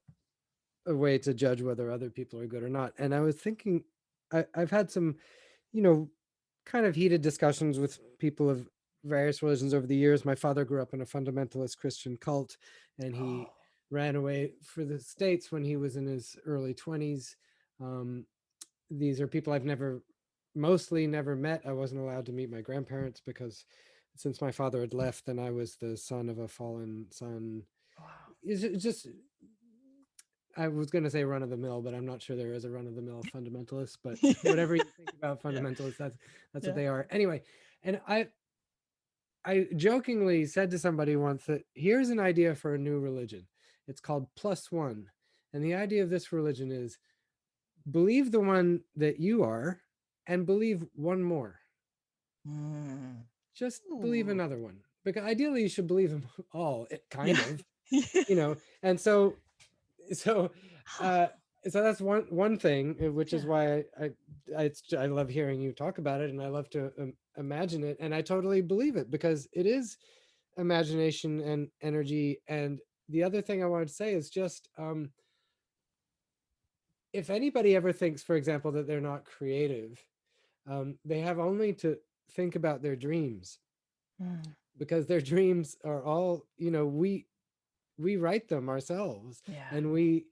way to judge whether other people are good or not. And I was thinking, I've had some, you know, kind of heated discussions with people of various religions over the years. My father grew up in a fundamentalist Christian cult, and he Oh, ran away for the States when he was in his early 20s. Um, these are people I've mostly never met. I wasn't allowed to meet my grandparents because since my father had left, then I was the son of a fallen son. wow. It's just, I was going to say run of the mill, but I'm not sure there is a run of the mill fundamentalist. But whatever you think about Yeah. fundamentalists, that's what Yeah. they are. Anyway, and I jokingly said to somebody once that here's an idea for a new religion. It's called Plus One, and the idea of this religion is believe the one that you are, and believe one more. Mm. Just believe Ooh. another one, because ideally you should believe them all. It Yeah. kind of, and so Huh. uh so that's one thing, which is Yeah. why I love hearing you talk about it, and I love to imagine it, and I totally believe it because it is imagination and energy. And the other thing I wanted to say is just, if anybody ever thinks, for example, that they're not creative, they have only to think about their dreams, Mm. because their dreams are all, we write them ourselves, Yeah. and we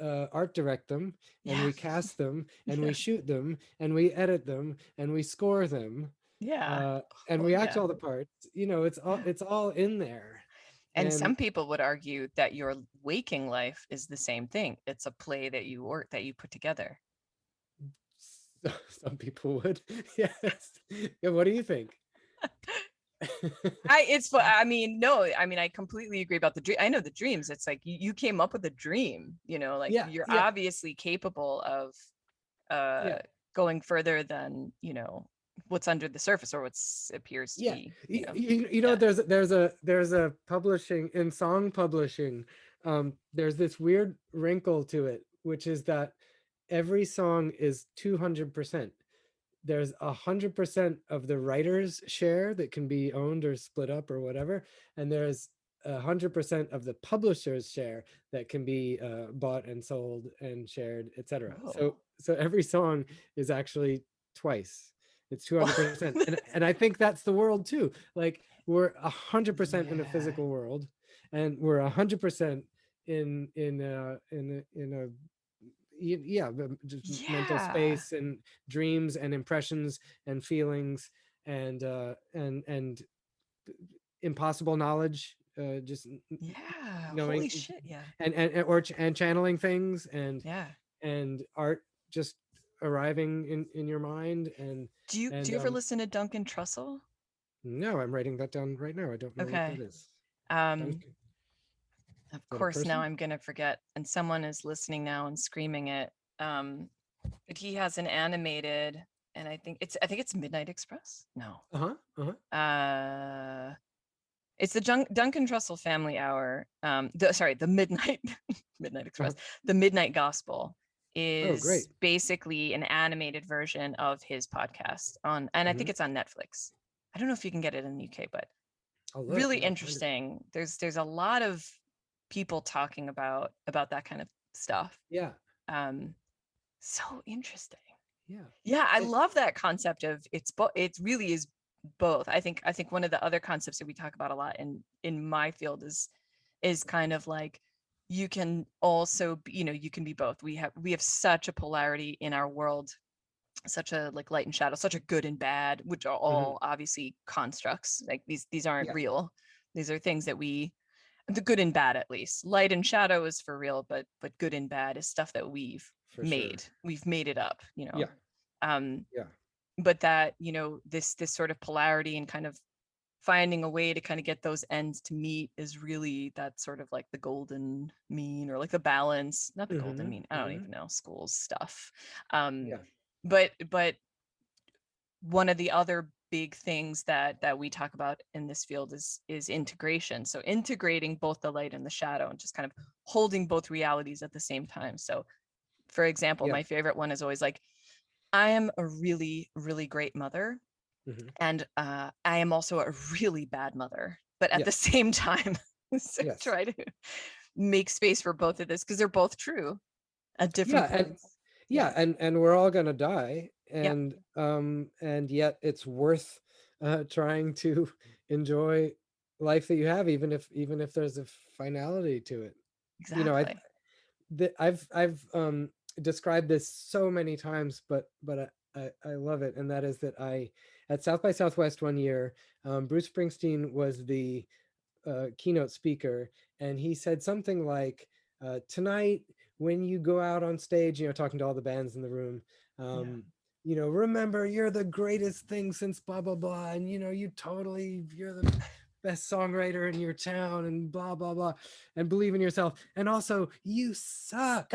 art direct them, and Yeah. we cast them, and we Yeah. shoot them, and we edit them, and we score them, Yeah. and Well, we act yeah. all the parts. Yeah. It's all in there. And And some people would argue that your waking life is the same thing. It's a play that you work that you put together. some people would, yes. Yeah, what do you think? I mean, no, I mean, I completely agree about the dream. I know the dreams. It's like you came up with a dream, like Yeah, you're yeah, obviously capable of uh yeah. going further than, what's under the surface or what's appears to Yeah, be, you know, yeah. there's a publishing, in song publishing, there's this weird wrinkle to it, which is that every song is 200%. There's 100% of the writer's share that can be owned or split up or whatever, and there's 100% of the publisher's share that can be bought and sold and shared, etc. So Whoa. every song is actually twice. It's 200%, and I think that's the world too. Like, we're 100% in a Yeah. physical world, and we're 100% in a yeah, just mental Yeah. space and dreams and impressions and feelings, and impossible knowledge, just Yeah. knowing, Holy shit. Yeah. and channeling things, Yeah. and art just arriving in your mind, Do and you ever listen to Duncan Trussell? no, I'm writing that down right now. I don't know what that Okay. is. Um, Duncan, is of that a course now person? I'm gonna forget, and someone is listening now and screaming it. Um, but he has an animated, and I think it's Midnight Express. No. Uh-huh, uh-huh. Uh it's the Duncan Trussell Family Hour. The Midnight Midnight Uh-huh. Express. The Midnight Gospel Oh, great. is basically an animated version of his podcast and I think Hmm. it's on Netflix. I don't know if you can get it in the UK, but I'll look, really I'll find it. interesting. There's a lot of people talking about that kind of stuff. Yeah, Um, so interesting. yeah. Yeah, I Eh, love that concept of it really is both. I think one of the other concepts that we talk about a lot in my field is kind of like you can also be, you can be both. We have such a polarity in our world, such a like light and shadow, such a good and bad, which are mhm. all obviously constructs. Like these aren't Yeah, real. These are things that the good and bad, at least. Light and shadow is for real, but good and bad is stuff that we've for sure. made. We've made it up, Yeah, um yeah, but that, this sort of polarity and kind of finding a way to kind of get those ends to meet is really that sort of like the golden mean, or like the balance, not the golden mhm, mean, I don't mhm. even know, schools stuff. um Yeah, but one of the other big things that we talk about in this field is integration. So integrating both the light and the shadow and just kind of holding both realities at the same time. So for example, Yeah. my favorite one is always like, I am a really, really great mother. Hmm. And I am also a really bad mother. But at the Yes. same time, so Yes. try to make space for both of this because they're both true at different Yeah. And points. yeah, Yeah. and we're all gonna die, Yep. and yet it's worth trying to enjoy life that you have, even if there's a finality to it. You know, Exactly. I've described this so many times, but I love it, and that is that I at South by Southwest one year, Bruce Springsteen was the keynote speaker, and he said something like, "Tonight, when you go out on stage, talking to all the bands in the room, Yeah. um, remember you're the greatest thing since blah blah blah, and you're the best songwriter in your town, and blah blah blah, and believe in yourself, and also you suck."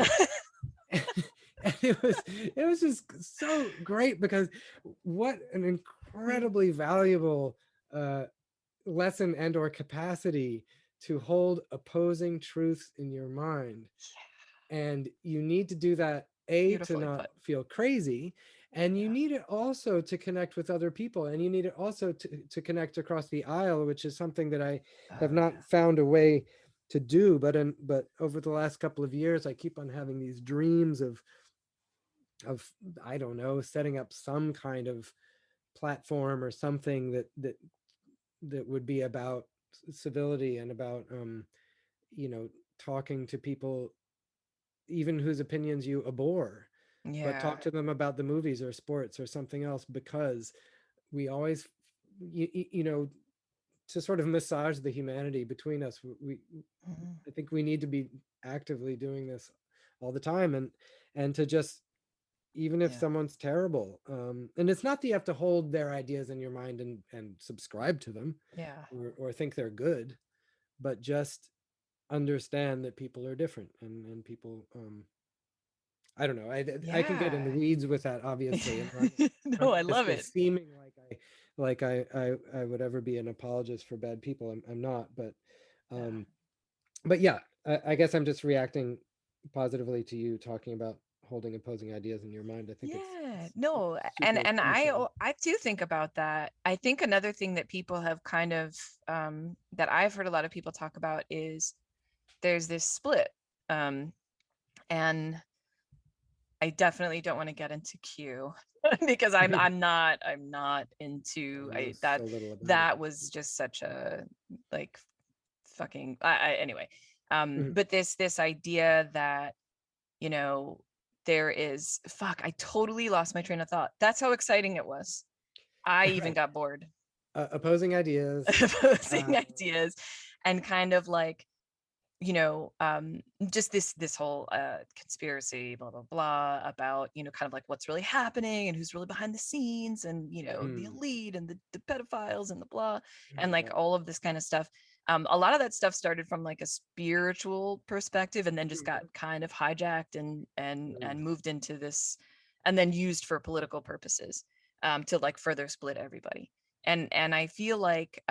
And it was just so great, because what an incredibly valuable uh, lesson and or capacity to hold opposing truths in your mind. And you need to do that, to Beautifully not put. feel crazy, and you Yeah. need it also to connect with other people, and you need it also to connect across the aisle, which is something that I have Oh not yeah. found a way to do. But over the last couple of years, I keep on having these dreams of I don't know, setting up some kind of platform or something that would be about civility, and about you know talking to people even whose opinions you abhor, but Yeah. talk to them about the movies or sports or something else, because we always you know to sort of massage the humanity between us. Mhm. I think we need to be actively doing this all the time, and to just, even if Yeah. someone's terrible, and it's not that you have to hold their ideas in your mind and subscribe to them, Yeah. or think they're good, but just understand that people are different, and people, I don't know, I can get in the Yeah. weeds with that, obviously, and run No, I the risk love of it. seeming like I would ever be an apologist for bad people. I'm not, Yeah. um but yeah, I guess I'm just reacting positively to you talking about holding opposing ideas in your mind. I think Yeah. it's No, super and crucial. I do think about that. I think another thing that people have kind of that I've heard a lot of people talk about is there's this split. Um and I definitely don't want to get into Q because I'm not I into know that so little about it. that was just such a like fucking anyway. Mhm. But this idea that, you know, there is fuck, I totally lost my train of thought. That's how exciting it was. I even Right. got bored Opposing ideas. opposing uh, ideas and kind of like, you know, just this whole conspiracy, blah blah blah, about, you know, kind of like what's really happening and who's really behind the scenes, and you know, the mm, elite and the pedophiles and the blah, and like yeah. all of this kind of stuff. A lot of that stuff started from like a spiritual perspective, and then just got Mhm. kind of hijacked Mm, and moved into this, and then used for political purposes, to like further split everybody. And I feel like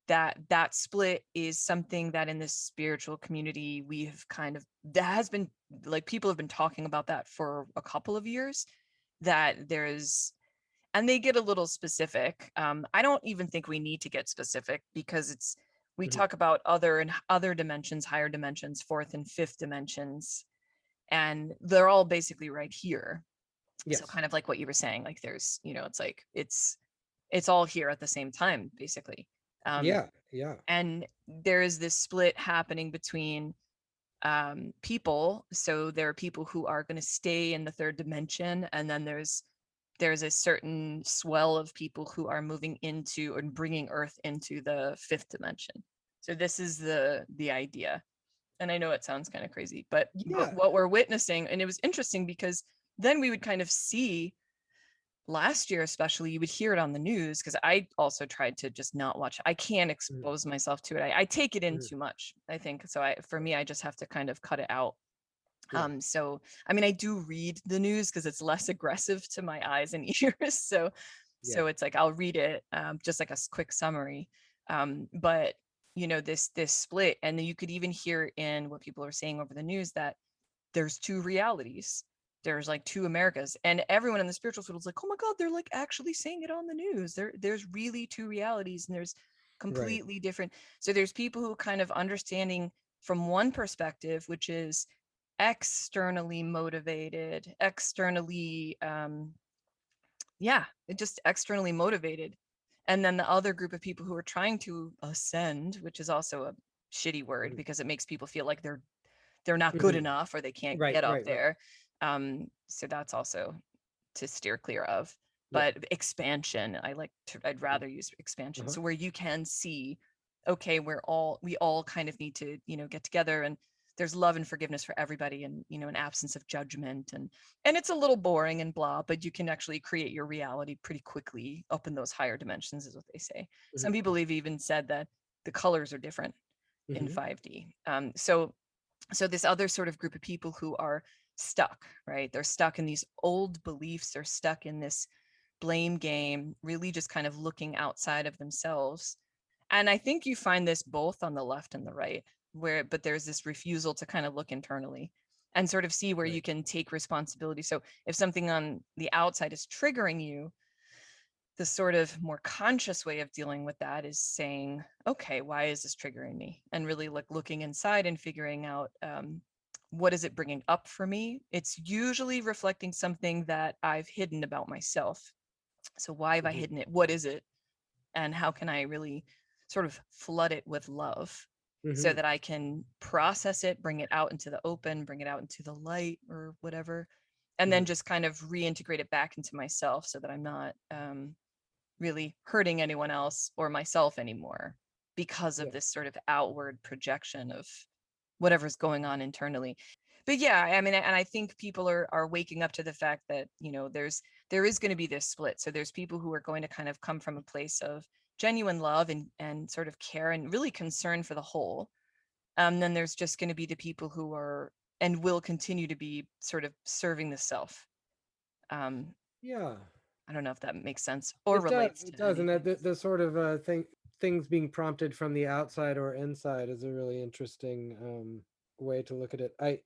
that split is something that in this spiritual community we have kind of, that has been like, people have been talking about that for a couple of years, that there's, and they get a little specific. I don't even think we need to get specific because it's, we mhm. talk about other and other dimensions, higher dimensions, fourth and fifth dimensions, and they're all basically right here. So Yes. kind of like what you were saying, like there's, you know, it's like it's all here at the same time basically. um Yeah. Yeah. and there is this split happening between people. So there are people who are going to stay in the third dimension, and then there's a certain swell of people who are moving into and bringing Earth into the fifth dimension. So this is the idea. And I know it sounds kind of crazy, but Yeah. what we're witnessing, and it was interesting because then we would kind of see, last year especially, you would hear it on the news, because I also tried to just not watch. I can't Mhm. expose myself to it. I take it in Mhm. too much, I think. So for me, I just have to kind of cut it out. Yeah. So I mean, I do read the news because it's less aggressive to my eyes and ears. So So Yeah. it's like I'll read it, just like a quick summary. But this split, and then you could even hear in what people are saying over the news that there's two realities. There's like two Americas, and everyone in the spiritual field is like, oh my God, they're like actually saying it on the news. There's really two realities, and there's Right. completely different. So there's people who kind of understanding from one perspective, which is externally motivated, externally, yeah, just externally motivated. And then the other group of people who are trying to ascend, which is also a shitty word Mhm. because it makes people feel like they're not good Mhm. enough or they can't Right, get up right, right. there. So that's also to steer clear of. Yeah. But expansion, I'd Mhm. rather use expansion. Uh-huh. So where you can see, okay, we all kind of need to, get together, and there's love and forgiveness for everybody, and an absence of judgment, and it's a little boring and blah, but you can actually create your reality pretty quickly up in those higher dimensions, is what they say. Some Mhm. people have even said that the colors are different in Mhm. 5D. So this other sort of group of people who are stuck, right? They're stuck in these old beliefs, they're stuck in this blame game, really just kind of looking outside of themselves. And I think you find this both on the left and the right, but there's this refusal to kind of look internally and sort of see where you Right. can take responsibility. So if something on the outside is triggering you, the sort of more conscious way of dealing with that is saying, okay, why is this triggering me? And really like looking inside and figuring out, what is it bringing up for me? It's usually reflecting something that I've hidden about myself. So why have I Mhm. hidden it? What is it? And how can I really sort of flood it with love so Mhm. that I can process it, bring it out into the open, bring it out into the light or whatever, and then Mhm. just kind of reintegrate it back into myself so that I'm not, really hurting anyone else or myself anymore because of Yeah. this sort of outward projection of whatever's going on internally. But yeah, I mean, and I think people are waking up to the fact that there is going to be this split. So there's people who are going to kind of come from a place of genuine love and sort of care and really concern for the whole. Then there's just going to be the people who are and will continue to be sort of serving the self. um, Yeah. I don't know if that makes sense or It does. relates It to does. And that anything. the sort of things being prompted from the outside or inside is a really interesting way to look at it.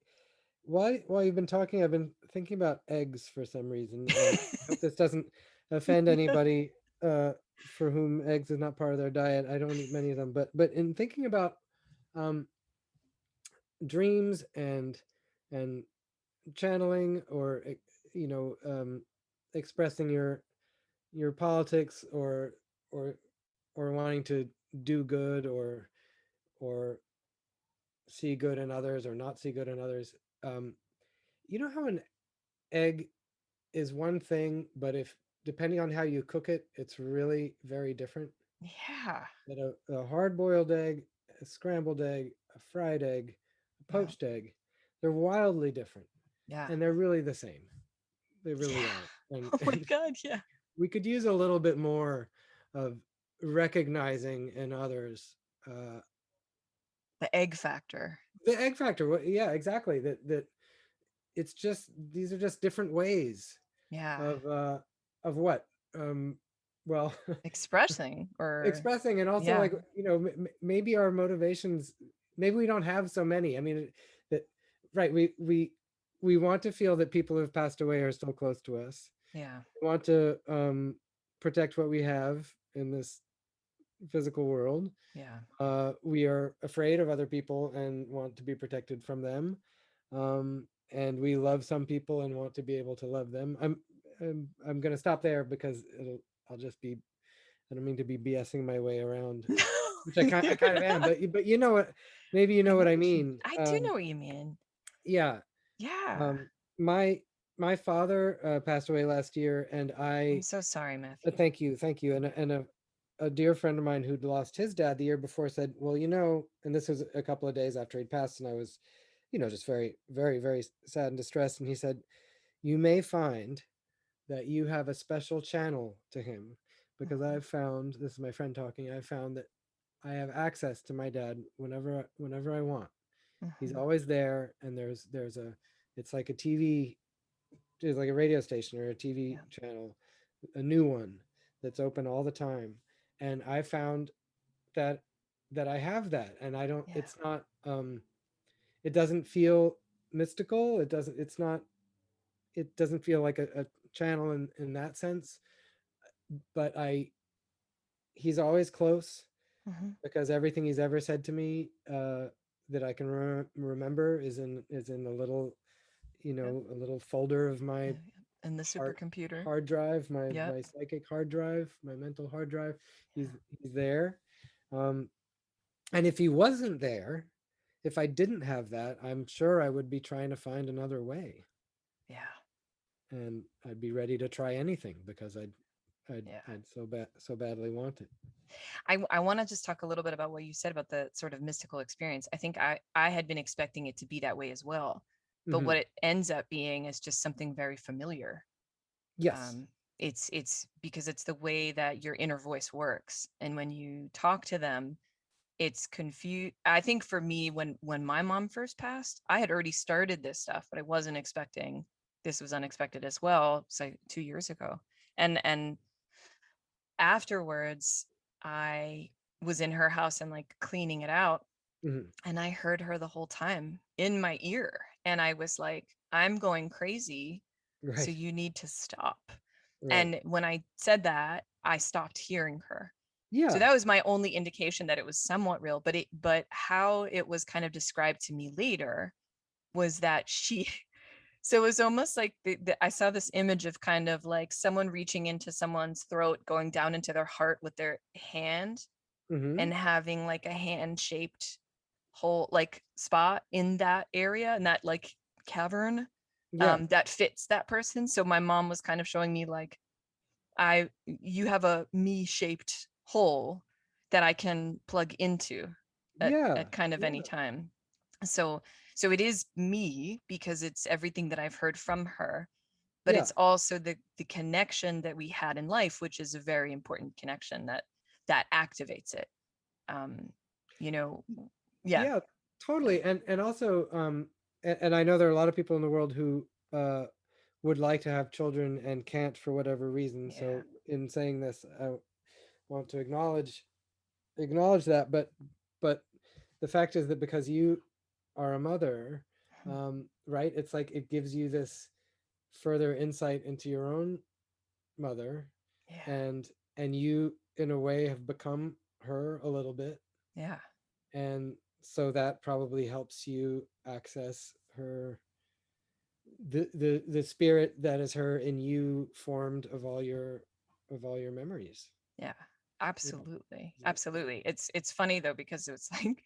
While you've been talking, I've been thinking about eggs for some reason, and I hope this doesn't offend anybody for whom eggs is not part of their diet. I don't eat many of them, but in thinking about um, dreams and channeling or you know expressing your politics or or wanting to do good or see good in others or not see good in others. Um, you know how an egg is one thing, but if depending on how you cook it, it's really very different. Yeah. That a hard-boiled egg, a scrambled egg, a fried egg, a Yeah. poached egg, they're wildly different, Yeah. and they're really the same. They really Yeah. are, Oh my and God. Yeah. we could use a little bit more of recognizing in others uh, The egg factor. the egg factor. Yeah, exactly. That it's just these are just different ways Yeah. of uh, of what um, well Expressing or, expressing and also yeah. like maybe our motivations maybe we don't have so many. I mean that right we want to feel that people who have passed away are still close to us. Yeah. We want to protect what we have in this physical world. Yeah. We are afraid of other people and want to be protected from them. And we love some people and want to be able to love them. I'm going to stop there because I'll just be, I don't mean to be BSing my way around, No, which I you're kind of am, not. but you know what, maybe you I know know what I what you mean. I do know what you mean. Yeah. Yeah. Um, my, my father passed away last year and I'm I, so sorry, Matthew. thank you. And a dear friend of mine who'd lost his dad the year before said, well, and this was a couple of days after he'd passed, and I was, just very, very, very sad and distressed. And he said, you may find that you have a special channel to him because Mhm. I've found, this is my friend talking, I found that I have access to my dad whenever I want. He's Mhm. always there, and it's like a TV, it's like a radio station or a TV Yeah. channel, a new one that's open all the time. And I found that I have that, and I don't, Yeah. it's not, it doesn't feel mystical. It's not, it doesn't feel like a channel in that sense, but he's always close, Hmm. because everything he's ever said to me, that I can remember is in a little, Yep. a little folder of Yeah. my Yep. And the hard supercomputer. hard drive, Yep. my psychic hard drive, my mental hard drive. Yeah. He's there. um and if he wasn't there, if I didn't have that, I'm sure I would be trying to find another way, Yeah. and I'd be ready to try anything, because Yeah. I'd so badly want it. I want to just talk a little bit about what you said about the sort of mystical experience. I think I had been expecting it to be that way as well, but what Hmm. it ends up being is just something very familiar. Yes. Um, it's because it's the way that your inner voice works, and when you talk to them, it's confused. I think for me, when my mom first passed, I had already started this stuff, but I wasn't expecting this was unexpected as well. So 2 years ago, and afterwards, I was in her house and like cleaning it out, Hmm. and I heard her the whole time in my ear, and I was like, I'm going crazy, so Right. you need to stop. Right. And when I said that, I stopped hearing her. So Yeah. that was my only indication that it was somewhat real, but how it was kind of described to me later was that she so it was almost like I saw this image of kind of like someone reaching into someone's throat, going down into their heart with their hand, Hmm. and having like a hand shaped hole, like spot in that area, and that like cavern, Yeah. that fits that person. So my mom was kind of showing me like, you have a me shaped hole that I can plug into Yeah. at kind of any Yeah. time. So so it is me because it's everything that I've heard from her, but Yeah. it's also the connection that we had in life, which is a very important connection that activates it. Um, you know, yeah, Yeah, yeah, totally. And also, and I know there are a lot of people in the world who would like to have children and can't for whatever reason. yeah, So in saying this, I want to acknowledge that, but the fact is that because you are a mother, right, it's like it gives you this further insight into your own mother, yeah, and you in a way have become her a little bit, yeah, and so that probably helps you access her, the spirit that is her in you, formed of all your memories. yeah. Yeah. Absolutely, Yeah. absolutely. It's funny though because it was like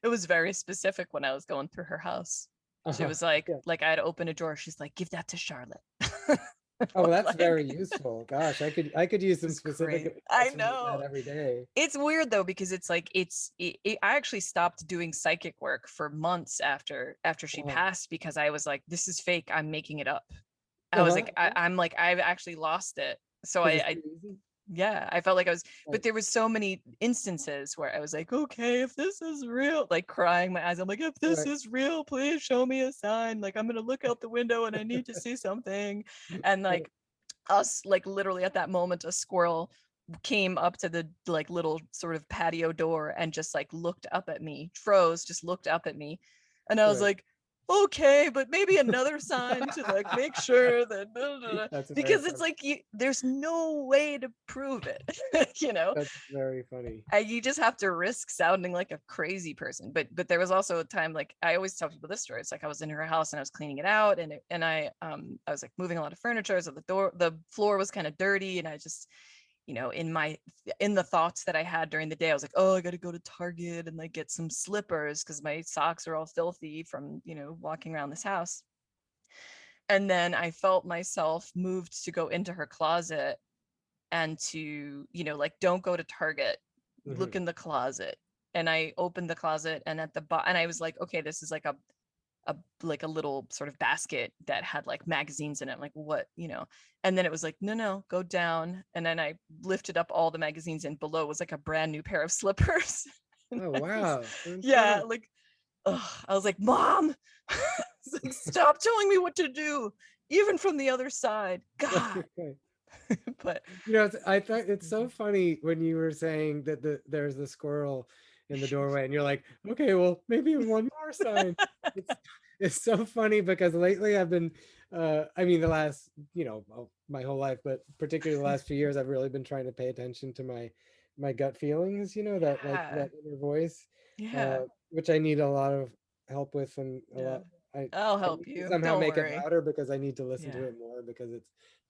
it was very specific when I was going through her house. She Uh-huh. was like, Yeah. I had to open a drawer. She's like, give that to Charlotte. Oh, well, that's Like, very useful. Gosh, I could use some it's specific great. I instructions like that know. every day. It's weird though because it's like I actually stopped doing psychic work for months after she Uh-huh. passed because I was like, this is fake. I'm making it up. I was Uh-huh. like, I'm like, I've actually lost it. So Because it's I too easy. yeah, I felt like I was, but Right. there was so many instances where I was like, okay, if this is real, like crying my eyes. I'm like, if this Right. is real, please show me a sign. Like I'm gonna look out the window and I need to see something. And Right. like us, like literally at that moment, a squirrel came up to the like little sort of patio door and just like looked up at me, froze, just looked up at me. And I was Right. like, okay, but maybe another sign to like make sure that That's very because it's funny. like there's no way to prove it, you know. That's very funny. You just have to risk sounding like a crazy person. But there was also a time, like I always tell people this story. It's like I was in her house and I was cleaning it out, and I was like moving a lot of furniture, so the floor was kind of dirty, and I just, in the thoughts that I had during the day, I was like, oh, I got to go to Target and like get some slippers because my socks are all filthy from walking around this house. And then I felt myself moved to go into her closet and to, like, don't go to Target, look Hmm. in the closet. And I opened the closet, and at the bottom, and I was like, okay, this is like a like a little sort of basket that had like magazines in it. I'm like, what? And then it was like, no, go down. And then I lifted up all the magazines, and below was like a brand new pair of slippers. And Oh, I was, wow. yeah, Incredible. like, ugh, I was like, Mom, it's like, stop telling me what to do, even from the other side. God. Okay. But I thought it's so funny when you were saying that there's the squirrel in the doorway, and you're like, okay, well, maybe one more sign. It's it's so funny because lately I've been, I mean, the last, my whole life, but particularly the last few years, I've really been trying to pay attention to my gut feelings, that like yeah, that inner voice, yeah, which I need a lot of help with, and a yeah. lot. I I'll I help need to you. somehow Don't make it worry. louder because I need to listen Yeah. to it more because it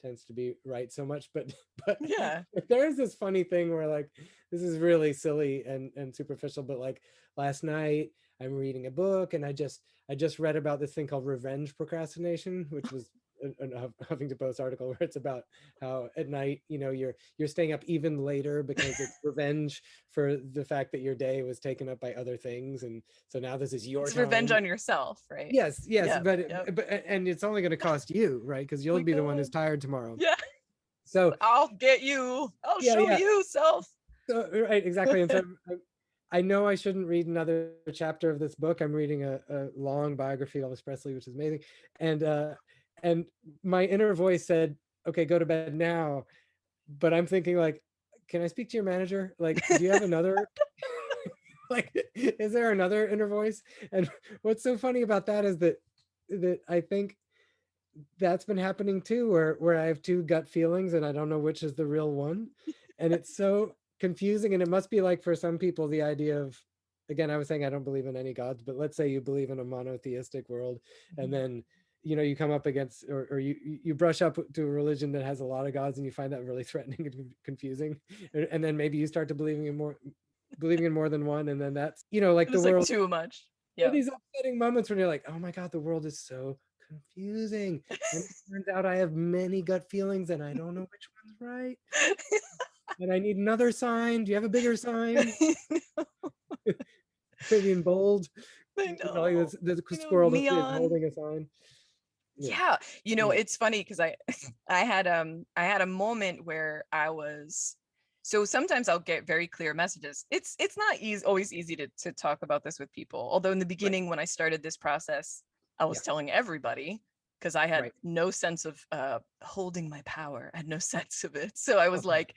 tends to be right so much. But but Yeah. there is this funny thing where, like, this is really silly and superficial, but like last night I'm reading a book, and I just read about this thing called revenge procrastination, which was a Huffington Post article where it's about how at night, you're staying up even later because it's revenge for the fact that your day was taken up by other things, and so now this is your It's revenge time. on yourself, right? Yes, yes, Yep. but Yep. and it's only going to cost you, right? Because you'll My be the one who's God. tired tomorrow. Yeah. So I'll get you. I'll yeah, show yeah. you, self. So, right, exactly. And so I know I shouldn't read another chapter of this book. I'm reading a long biography of Elvis Presley, which is amazing. And my inner voice said, "Okay, go to bed now." But I'm thinking, like, can I speak to your manager? Like, do you have another? Like, is there another inner voice? And what's so funny about that is that I think that's been happening too, where I have two gut feelings and I don't know which is the real one. And it's so confusing. And it must be like, for some people, the idea of, again, I was saying I don't believe in any gods, but let's say you believe in a monotheistic world, and then you come up against, or you brush up to a religion that has a lot of gods, and you find that really threatening and confusing. And then maybe you start to believing in more than one, and then that's, like, It the was like world. too much. There are Yeah. these upsetting moments when you're like, oh my God, the world is so confusing. And it turns out I have many gut feelings and I don't know which one's right. And I need another sign. Do you have a bigger sign? Maybe in bold. I Like know. the You know, squirrel is neon. holding a sign. Yeah. Yeah. Mm. It's funny because I had a moment where I was, so sometimes I'll get very clear messages. It's not always easy to talk about this with people. Although in the Right. beginning when I started this process, I was Yeah. telling everybody because I had Right. no sense of holding my power. I had no sense of it. So I was Okay. like,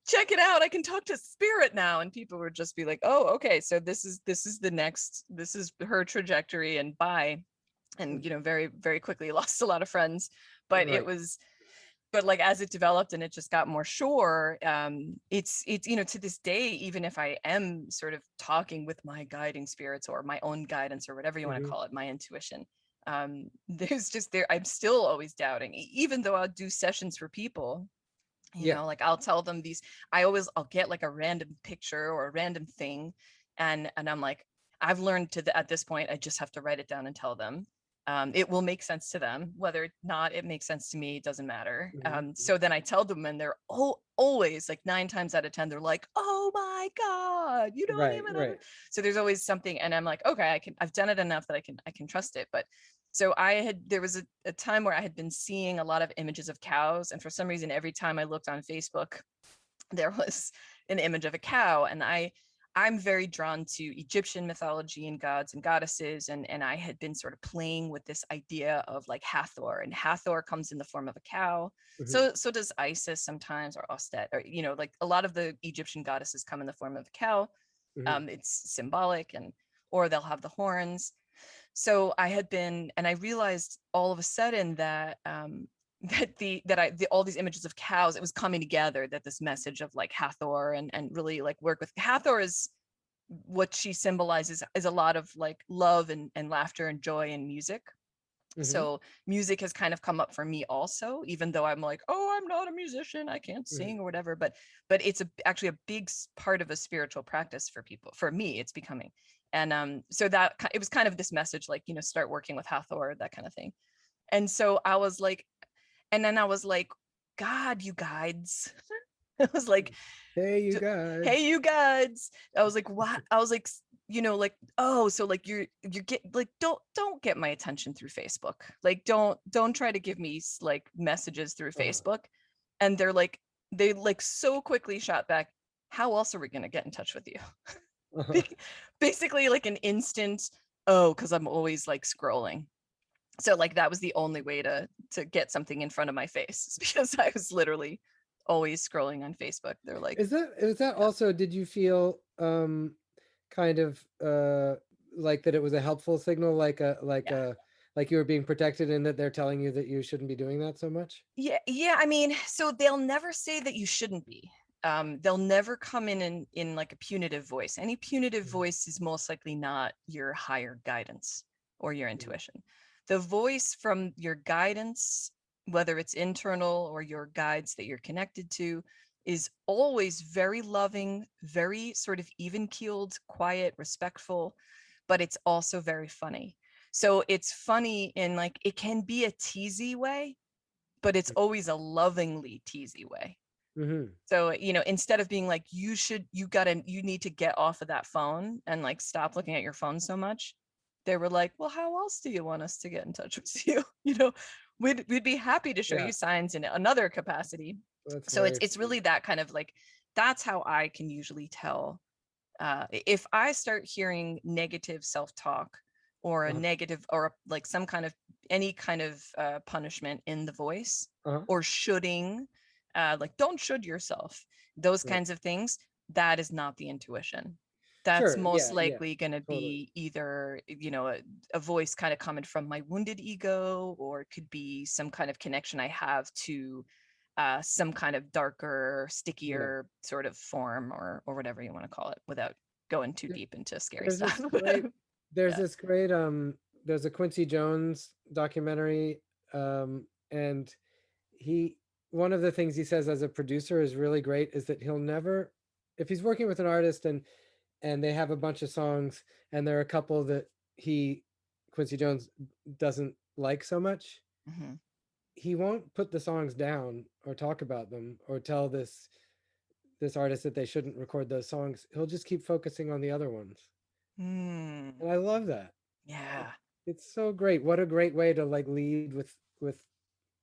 check it out, I can talk to spirit now. And people would just be like, oh, okay, so this is the next, this is her trajectory, and bye. And very very quickly lost a lot of friends. But it Right. was, but like as it developed and it just got more sure, it's to this day, even if I am sort of talking with my guiding spirits or my own guidance or whatever you want to Hmm. call it, my intuition, there's just there, I'm still always doubting, even though I'll do sessions for people, Yeah. like I'll tell them these, I'll get like a random picture or a random thing, and I'm like, I've learned at this point I just have to write it down and tell them. It will make sense to them. Whether or not it makes sense to me, it doesn't matter. Hmm. So then I tell them, and they're always like 9 times out of 10, they're like, "Oh my God, you don't Right. even." Right. So there's always something, and I'm like, okay, I've done it enough that I can trust it. But so there was a time where I had been seeing a lot of images of cows, and for some reason every time I looked on Facebook there was an image of a cow. And I'm very drawn to Egyptian mythology and gods and goddesses, and I had been sort of playing with this idea of like Hathor, and Hathor comes in the form of a cow. Hmm. So does Isis sometimes, or Ostet, or like a lot of the Egyptian goddesses come in the form of a cow. Hmm. It's symbolic, and or they'll have the horns. So I had been, and I realized all of a sudden that all these images of cows, it was coming together, that this message of like Hathor, and really like work with Hathor is what she symbolizes is a lot of like love and laughter and joy and music. Hmm. So music has kind of come up for me also, even though I'm like, oh, I'm not a musician, I can't Hmm. sing or whatever. But it's actually a big part of a spiritual practice for people. For me, it's becoming. And so that it was kind of this message, like, start working with Hathor, that kind of thing. And so I was like, and then I was like, God, you guides. I was like, Hey, you guys. hey, you guides. I was like, what? I was like, like, oh, so like you're get like, don't get my attention through Facebook. Like, don't try to give me like messages through Uh-huh. Facebook. And they like so quickly shot back, how else are we gonna get in touch with you? Uh-huh. Basically like an instant, oh, because I'm always like scrolling. So like that was the only way to get something in front of my face, because I was literally always scrolling on Facebook. They're like, Is that yeah, also, did you feel kind of like that it was a helpful signal, yeah. like you were being protected in that they're telling you that you shouldn't be doing that so much? Yeah. I mean, so they'll never say that you shouldn't be. They'll never come in like a punitive voice. Any punitive Mhm, voice is most likely not your higher guidance or your mhm, intuition. The voice from your guidance, whether it's internal or your guides that you're connected to, is always very loving, very sort of even keeled, quiet, respectful, but it's also very funny. So it's funny in like, it can be a teasy way, but it's always a lovingly teasy way. mhm. So, instead of being like, you need to get off of that phone and like stop looking at your phone so much, they were like, well, how else do you want us to get in touch with you? We'd be happy to show Yeah, you signs in another capacity. that's So very it's funny. really that kind of like, that's how I can usually tell if I start hearing negative self-talk or a Uh-huh, negative or like some kind of any kind of punishment in the voice uh-huh. or shoulding, like don't should yourself, those Right. kinds of things, that is not the intuition. That's Sure. most Yeah, yeah. likely going to Totally. be either, a voice kind of coming from my wounded ego, or it could be some kind of connection I have to some kind of darker, Yeah. stickier sort of form, or whatever you want to call it, without going too Th- deep into scary There's stuff. this great there's Yeah. this great there's a Quincy Jones documentary, and he one of the things he says as a producer is really great is that he'll never, if he's working with an artist and they have a bunch of songs and there are a couple that he Quincy Jones doesn't like so much, Hmm. he won't put the songs down or talk about them or tell this artist that they shouldn't record those songs. He'll just keep focusing on the other ones. Hmm. And I love that. It, Yeah. it's so great. What a great way to like lead with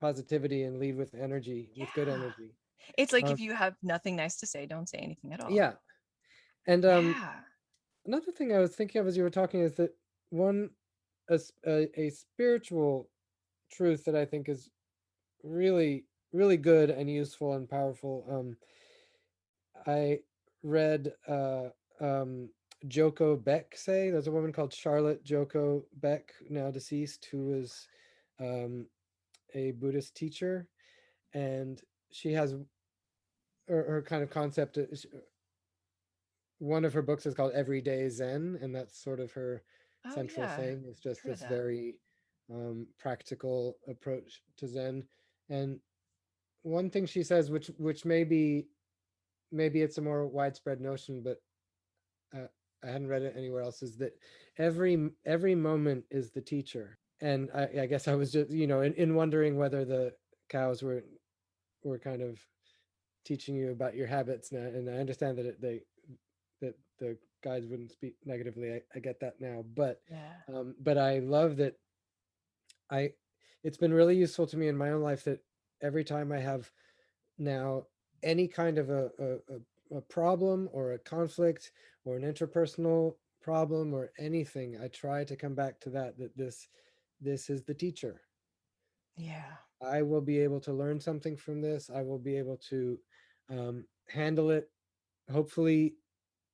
positivity and lead with energy, with good Yeah. energy. It's like Um, if you have nothing nice to say, don't say anything at all. yeah. And Yeah. another thing I was thinking of as you were talking is that one a spiritual truth that I think is really really good and useful and powerful. I read Joko Beck say, there's a woman called Charlotte Joko Beck, now deceased, who was um, a Buddhist teacher, and she has her kind of concept. One of her books is called Everyday Zen, and that's sort of her Oh central yeah. thing. It's just Heard of this that. very practical approach to Zen. And one thing she says, which maybe it's a more widespread notion, but uh, I hadn't read it anywhere else, is that every moment is the teacher. And I guess I was just in wondering whether the cows were kind of teaching you about your habits now, and I understand that that the guides wouldn't speak negatively. I get that now, Yeah. but I love that I it's been really useful to me in my own life that every time I have now any kind of a problem or a conflict or an interpersonal problem or anything, I try to come back to that this is the teacher. Yeah. I will be able to learn something from this. I will be able to handle it, hopefully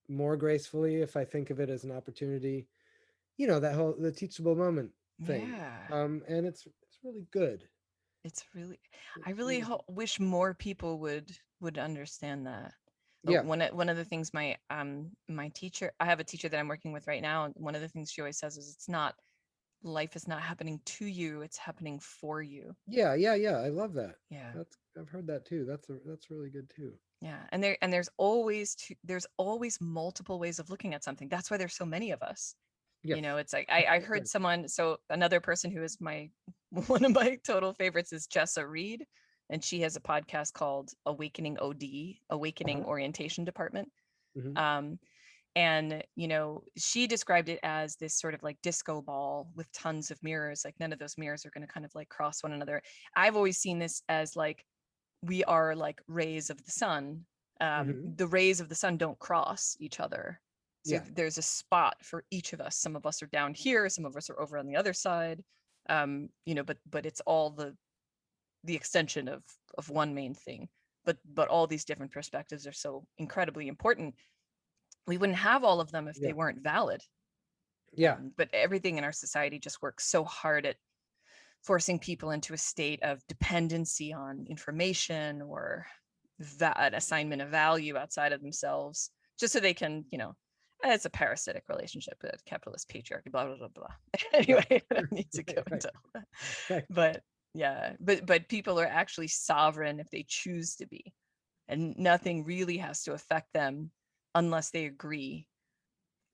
more gracefully, if I think of it as an opportunity. That whole the teachable moment thing, Yeah. and it's really good. It's really, I It's really really good. wish more people would understand that. Yeah. One of the things my teacher, I have a teacher that I'm working with right now, and one of the things she always says is, it's not, life is not happening to you, it's happening for you. Yeah, yeah, yeah. I love that. Yeah. I've heard that too. That's really good too. Yeah. And there's always multiple ways of looking at something. That's why there's so many of us. Yes. It's like I heard Right. someone, so another person who is my one of my total favorites is Jessa Reed, and she has a podcast called Awakening OD, Awakening Uh-huh. Orientation Department. Hmm. Um, and she described it as this sort of like disco ball with tons of mirrors. Like none of those mirrors are going to kind of like cross one another. I've always seen this as like, we are like rays of the sun. Hmm. The rays of the sun don't cross each other. So Yeah. there's a spot for each of us. Some of us are down here, some of us are over on the other side. But it's all the extension of one main thing. but all these different perspectives are so incredibly important. We wouldn't have all of them if they Yeah. weren't valid. Yeah. But everything in our society just works so hard at forcing people into a state of dependency on information or that assignment of value outside of themselves, just so they can, it's a parasitic relationship with capitalist patriarchy, blah, blah, blah, blah. Anyway, Right. I don't need to go Right. Right. into all that. Right. But yeah, but people are actually sovereign if they choose to be, and nothing really has to affect them unless they agree.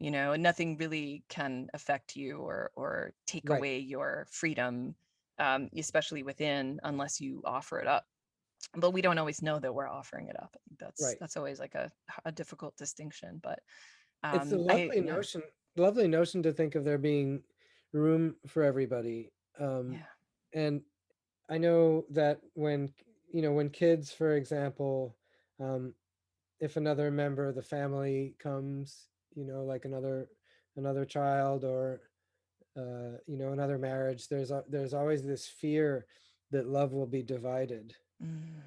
And nothing really can affect you or take Right. away your freedom, especially within, unless you offer it up. But we don't always know that we're offering it up. I think that's Right. that's always like a difficult distinction. But It's a I yeah, lovely notion to think of there being room for everybody. yeah, And I know that when kids, for example, um, if another member of the family comes, like another child, or another marriage, there's always this fear that love will be divided, mm,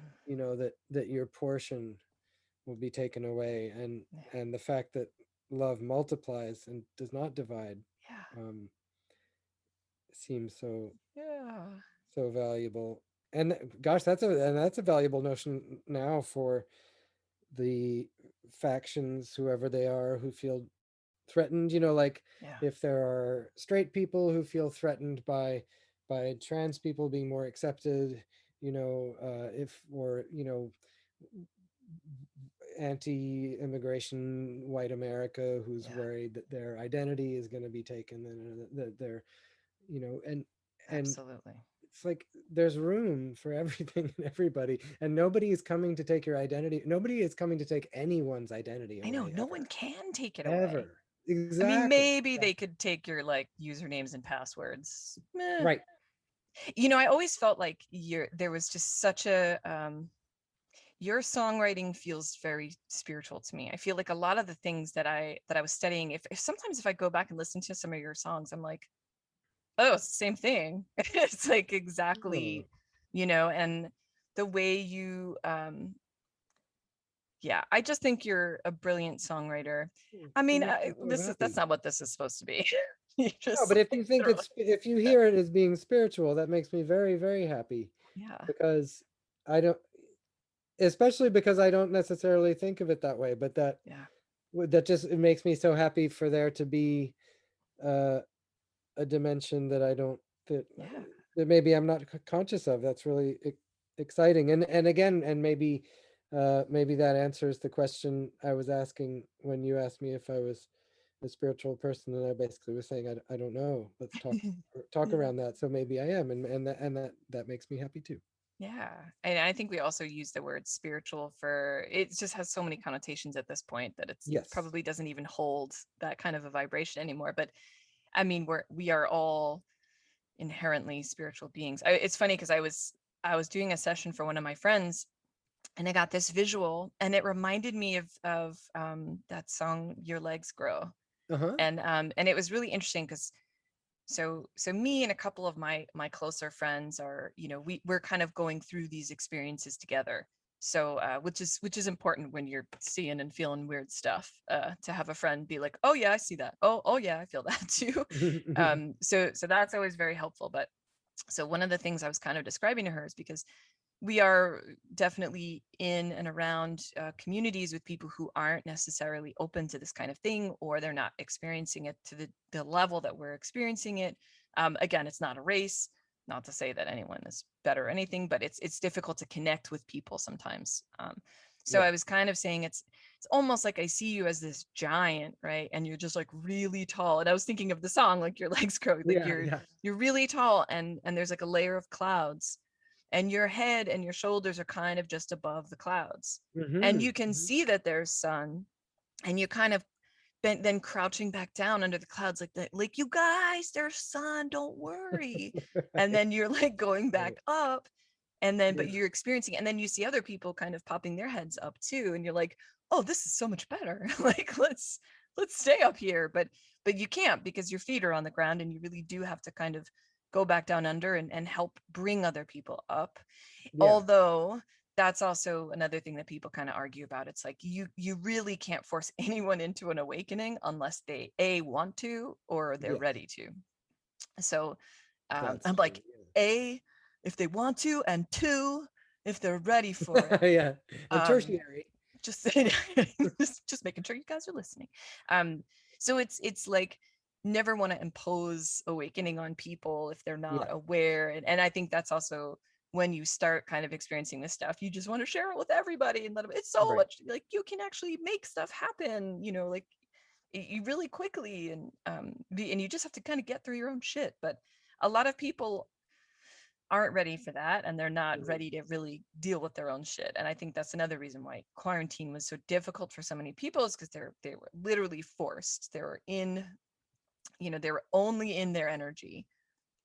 that your portion will be taken away, and yeah, the fact that love multiplies and does not divide, yeah, um, seems yeah, so valuable. And gosh, that's a valuable notion now for the factions, whoever they are, who feel threatened. Like, yeah, if there are straight people who feel threatened by trans people being more accepted, if or anti-immigration white America who's yeah, worried that their identity is going to be taken, and that they're, and absolutely. it's like there's room for everything and everybody, and nobody is coming to take your identity. Nobody is coming to take anyone's identity I know away, no ever. one can take it away. Ever. I mean, Exactly. maybe they Exactly. could take your like usernames and passwords. Meh. Right. I always felt like there was just such a your songwriting feels very spiritual to me. I feel like a lot of the things that I was studying, if sometimes if I go back and listen to some of your songs, I'm like, oh, it's the same thing. It's like Oh, exactly, and the way you yeah, I just think you're a brilliant songwriter. I that mean, makes me so that's happy. not what this is supposed to be. You No, just but if like you think throw it. if you hear it as being spiritual, that makes me very, very happy, Yeah, because I don't, especially because I don't necessarily think of it that way, but yeah, that just, it makes me so happy for there to be uh, a dimension that I don't, that yeah. that maybe I'm not conscious of. That's really exciting, and again, and maybe that answers the question I was asking when you asked me if I was a spiritual person, and I basically was saying I don't know. Let's talk Yeah. around that. So maybe I am, and that makes me happy too. Yeah. And I think we also use the word spiritual for it just has so many connotations at this point that it Yes. probably doesn't even hold that kind of a vibration anymore. But I mean, we are all inherently spiritual beings. It's funny because I was doing a session for one of my friends and I got this visual and it reminded me of that song Your Legs Grow. Uh-huh. And it was really interesting because so me and a couple of my closer friends are we're kind of going through these experiences together, so which is important when you're seeing and feeling weird stuff, to have a friend be like, oh yeah, I see that, oh yeah, I feel that too. So that's always very helpful. But so one of the things I was kind of describing to her is because we are definitely in and around communities with people who aren't necessarily open to this kind of thing, or they're not experiencing it to the level that we're experiencing it. Again, it's not a race, not to say that anyone is better or anything, but it's difficult to connect with people sometimes. So Yeah. I was kind of saying it's almost like I see you as this giant, right? And you're just like really tall. And I was thinking of the song, like Your Legs Grow, like Yeah. Yeah. you're really tall, and there's like a layer of clouds, and your head and your shoulders are kind of just above the clouds, and Hmm. you can see that there's sun, and you kind of then crouching back down under the clouds like that, like, you guys, there's sun, don't worry. And Right. then you're like going back Right. up, and then but Yeah. you're experiencing, and then you see other people kind of popping their heads up too, and you're like, oh, this is so much better. Like, let's stay up here. But you can't, because your feet are on the ground, and you really do have to kind of go back down under and help bring other people up. Yeah. Although that's also another thing that people kind of argue about. It's like you really can't force anyone into an awakening unless they want to or they're Yes, ready to. So that's I'm true. like, A, if they want to, and two, if they're ready for Yeah. it. Yeah. And Um, tertiary. just just making sure you guys are listening. So it's like never want to impose awakening on people if they're not Yeah. aware. And I think that's also when you start kind of experiencing this stuff, you just want to share it with everybody and let them. It's so Right. much like you can actually make stuff happen, like you really quickly, and you just have to kind of get through your own shit. But a lot of people aren't ready for that, and they're not Mhm. ready to really deal with their own shit. And I think that's another reason why quarantine was so difficult for so many people, is because they were literally forced. They were in, they were only in their energy.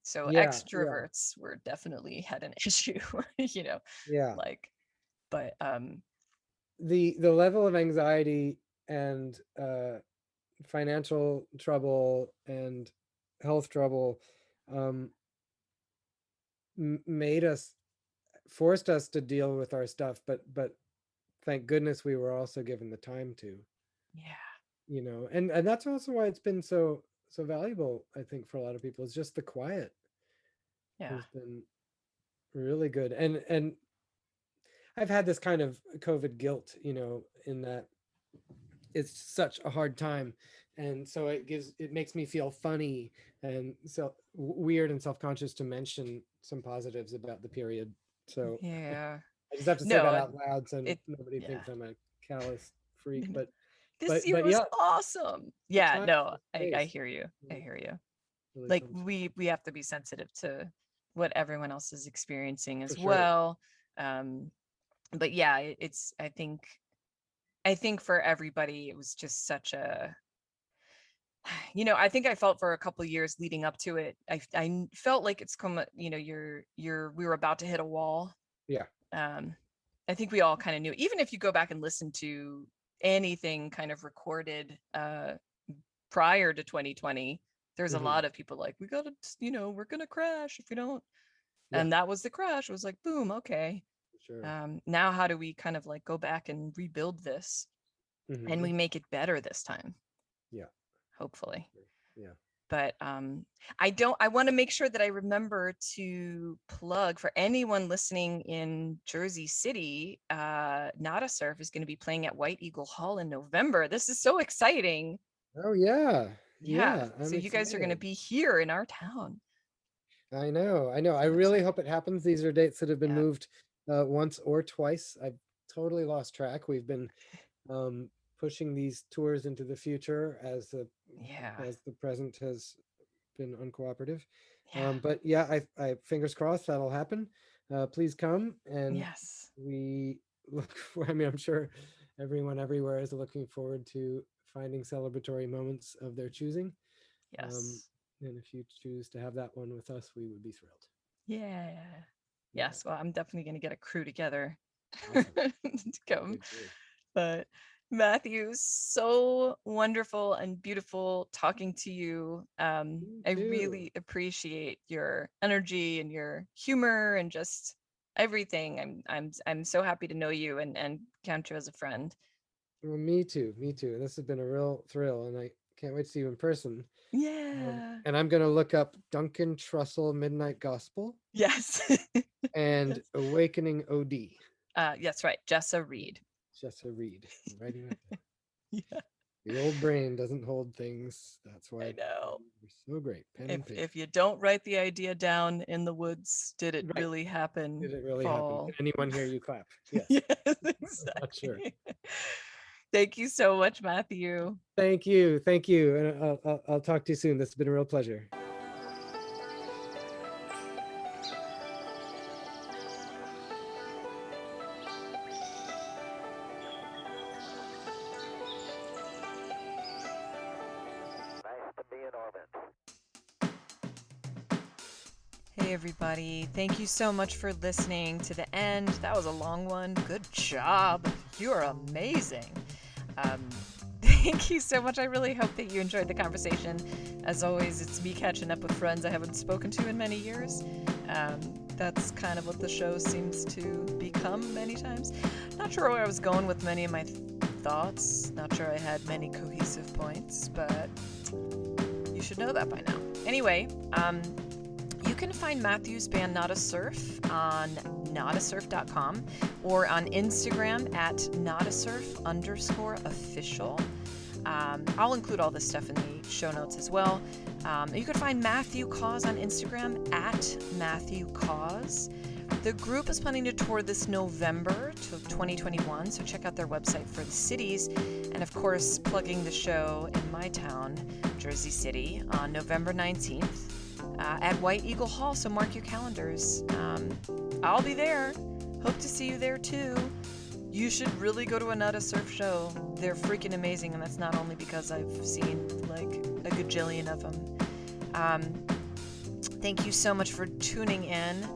So Yeah. Yeah. extroverts were definitely had an issue, you know, Yeah. like, but The level of anxiety and financial trouble and health trouble um, made us forced us to deal with our stuff, but thank goodness we were also given the time to, yeah, and that's also why it's been so valuable, I think, for a lot of people. It's just the quiet yeah, has been really good. And I've had this kind of COVID guilt, in that it's such a hard time, and so it makes me feel funny and so weird and self-conscious to mention some positives about the period. So yeah. I just have to say that No, out loud so it, nobody yeah. thinks I'm a callous freak. But This but year but was yeah, awesome. the Yeah, time no, and I space hear you. I really, hear you. really Like comes we have to be sensitive to what everyone else is experiencing for as sure. well. Um, but yeah, it's I think for everybody it was just such a I think I felt for a couple of years leading up to it. I felt like it's come, we were about to hit a wall. Yeah. Um, I think we all kind of knew. Even if you go back and listen to anything kind of recorded prior to 2020, there's a Hmm. lot of people like, we gotta, we're gonna crash if we don't. Yeah, And that was the crash. It was like, boom, okay. for sure. Now how do we kind of like go back and rebuild this, and Hmm. we make it better this time, Yeah. hopefully. Yeah. But I want to make sure that I remember to plug for anyone listening in Jersey City. Nada Surf is going to be playing at White Eagle Hall in November. This is so exciting. Oh yeah. Yeah, Yeah, so I'm you guys are going to excited. be here in our town. I know, I So really hope exciting. it happens. These are dates that have been Yeah, moved once or twice. I've totally lost track. We've been um pushing these tours into the future yeah, as the present has been uncooperative. yeah. But yeah, I fingers crossed that'll happen. Please come, and Yes, we look for, I mean, I'm sure everyone everywhere is looking forward to finding celebratory moments of their choosing. Um, yes, and if you choose to have that one with us, we would be thrilled. yeah, Yeah, yes. Well, I'm definitely going to get a crew together awesome. to Good, come. good, good. But Matthew, so wonderful and beautiful talking to you. You I too. really appreciate your energy and your humor and just everything. I'm so happy to know you and count you as a friend. Well, me too. Me too. This has been a real thrill, and I can't wait to see you in person. Yeah. And I'm going to look up Duncan Trussell Midnight Gospel Yes. and Yes. Awakening OD. Yes, right. Jessa Reed. Just a read. I'm writing that down. Yeah, The old brain doesn't hold things. That's I why know. they're so great. Pen If and paper. if you don't write the idea down in the woods, did it Right. really happen? Did it really happen? Can Fall. anyone hear you clap? Yes. Yes, I'm not sure. exactly. Thank you so much, Matthew. Thank you. Thank you. And I'll talk to you soon. This has been a real pleasure. Nice to be in orbit. Hey, everybody. Thank you so much for listening to the end. That was a long one. Good job. You're amazing. Um, thank you so much. I really hope that you enjoyed the conversation. As always, it's me catching up with friends I haven't spoken to in many years. That's kind of what the show seems to become many times. Not sure where I was going with many of my thoughts. Not sure I had many cohesive points, but you should know that by now. Anyway, you can find Matthew's band Not a Surf on notasurf.com or on Instagram at notasurf_official. I'll include all this stuff in the show notes as well. You can find Matthew Caws on Instagram at Matthew Caws. The group is planning to tour this November to 2021, so check out their website for the cities. And of course, plugging the show in my town, Jersey City, on November 19th at White Eagle Hall, so mark your calendars. I'll be there. Hope to see you there too. You should really go to a Not a Surf show. They're freaking amazing, and that's not only because I've seen like a gajillion of them. Thank you so much for tuning in.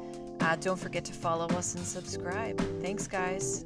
Don't forget to follow us and subscribe. Thanks, guys.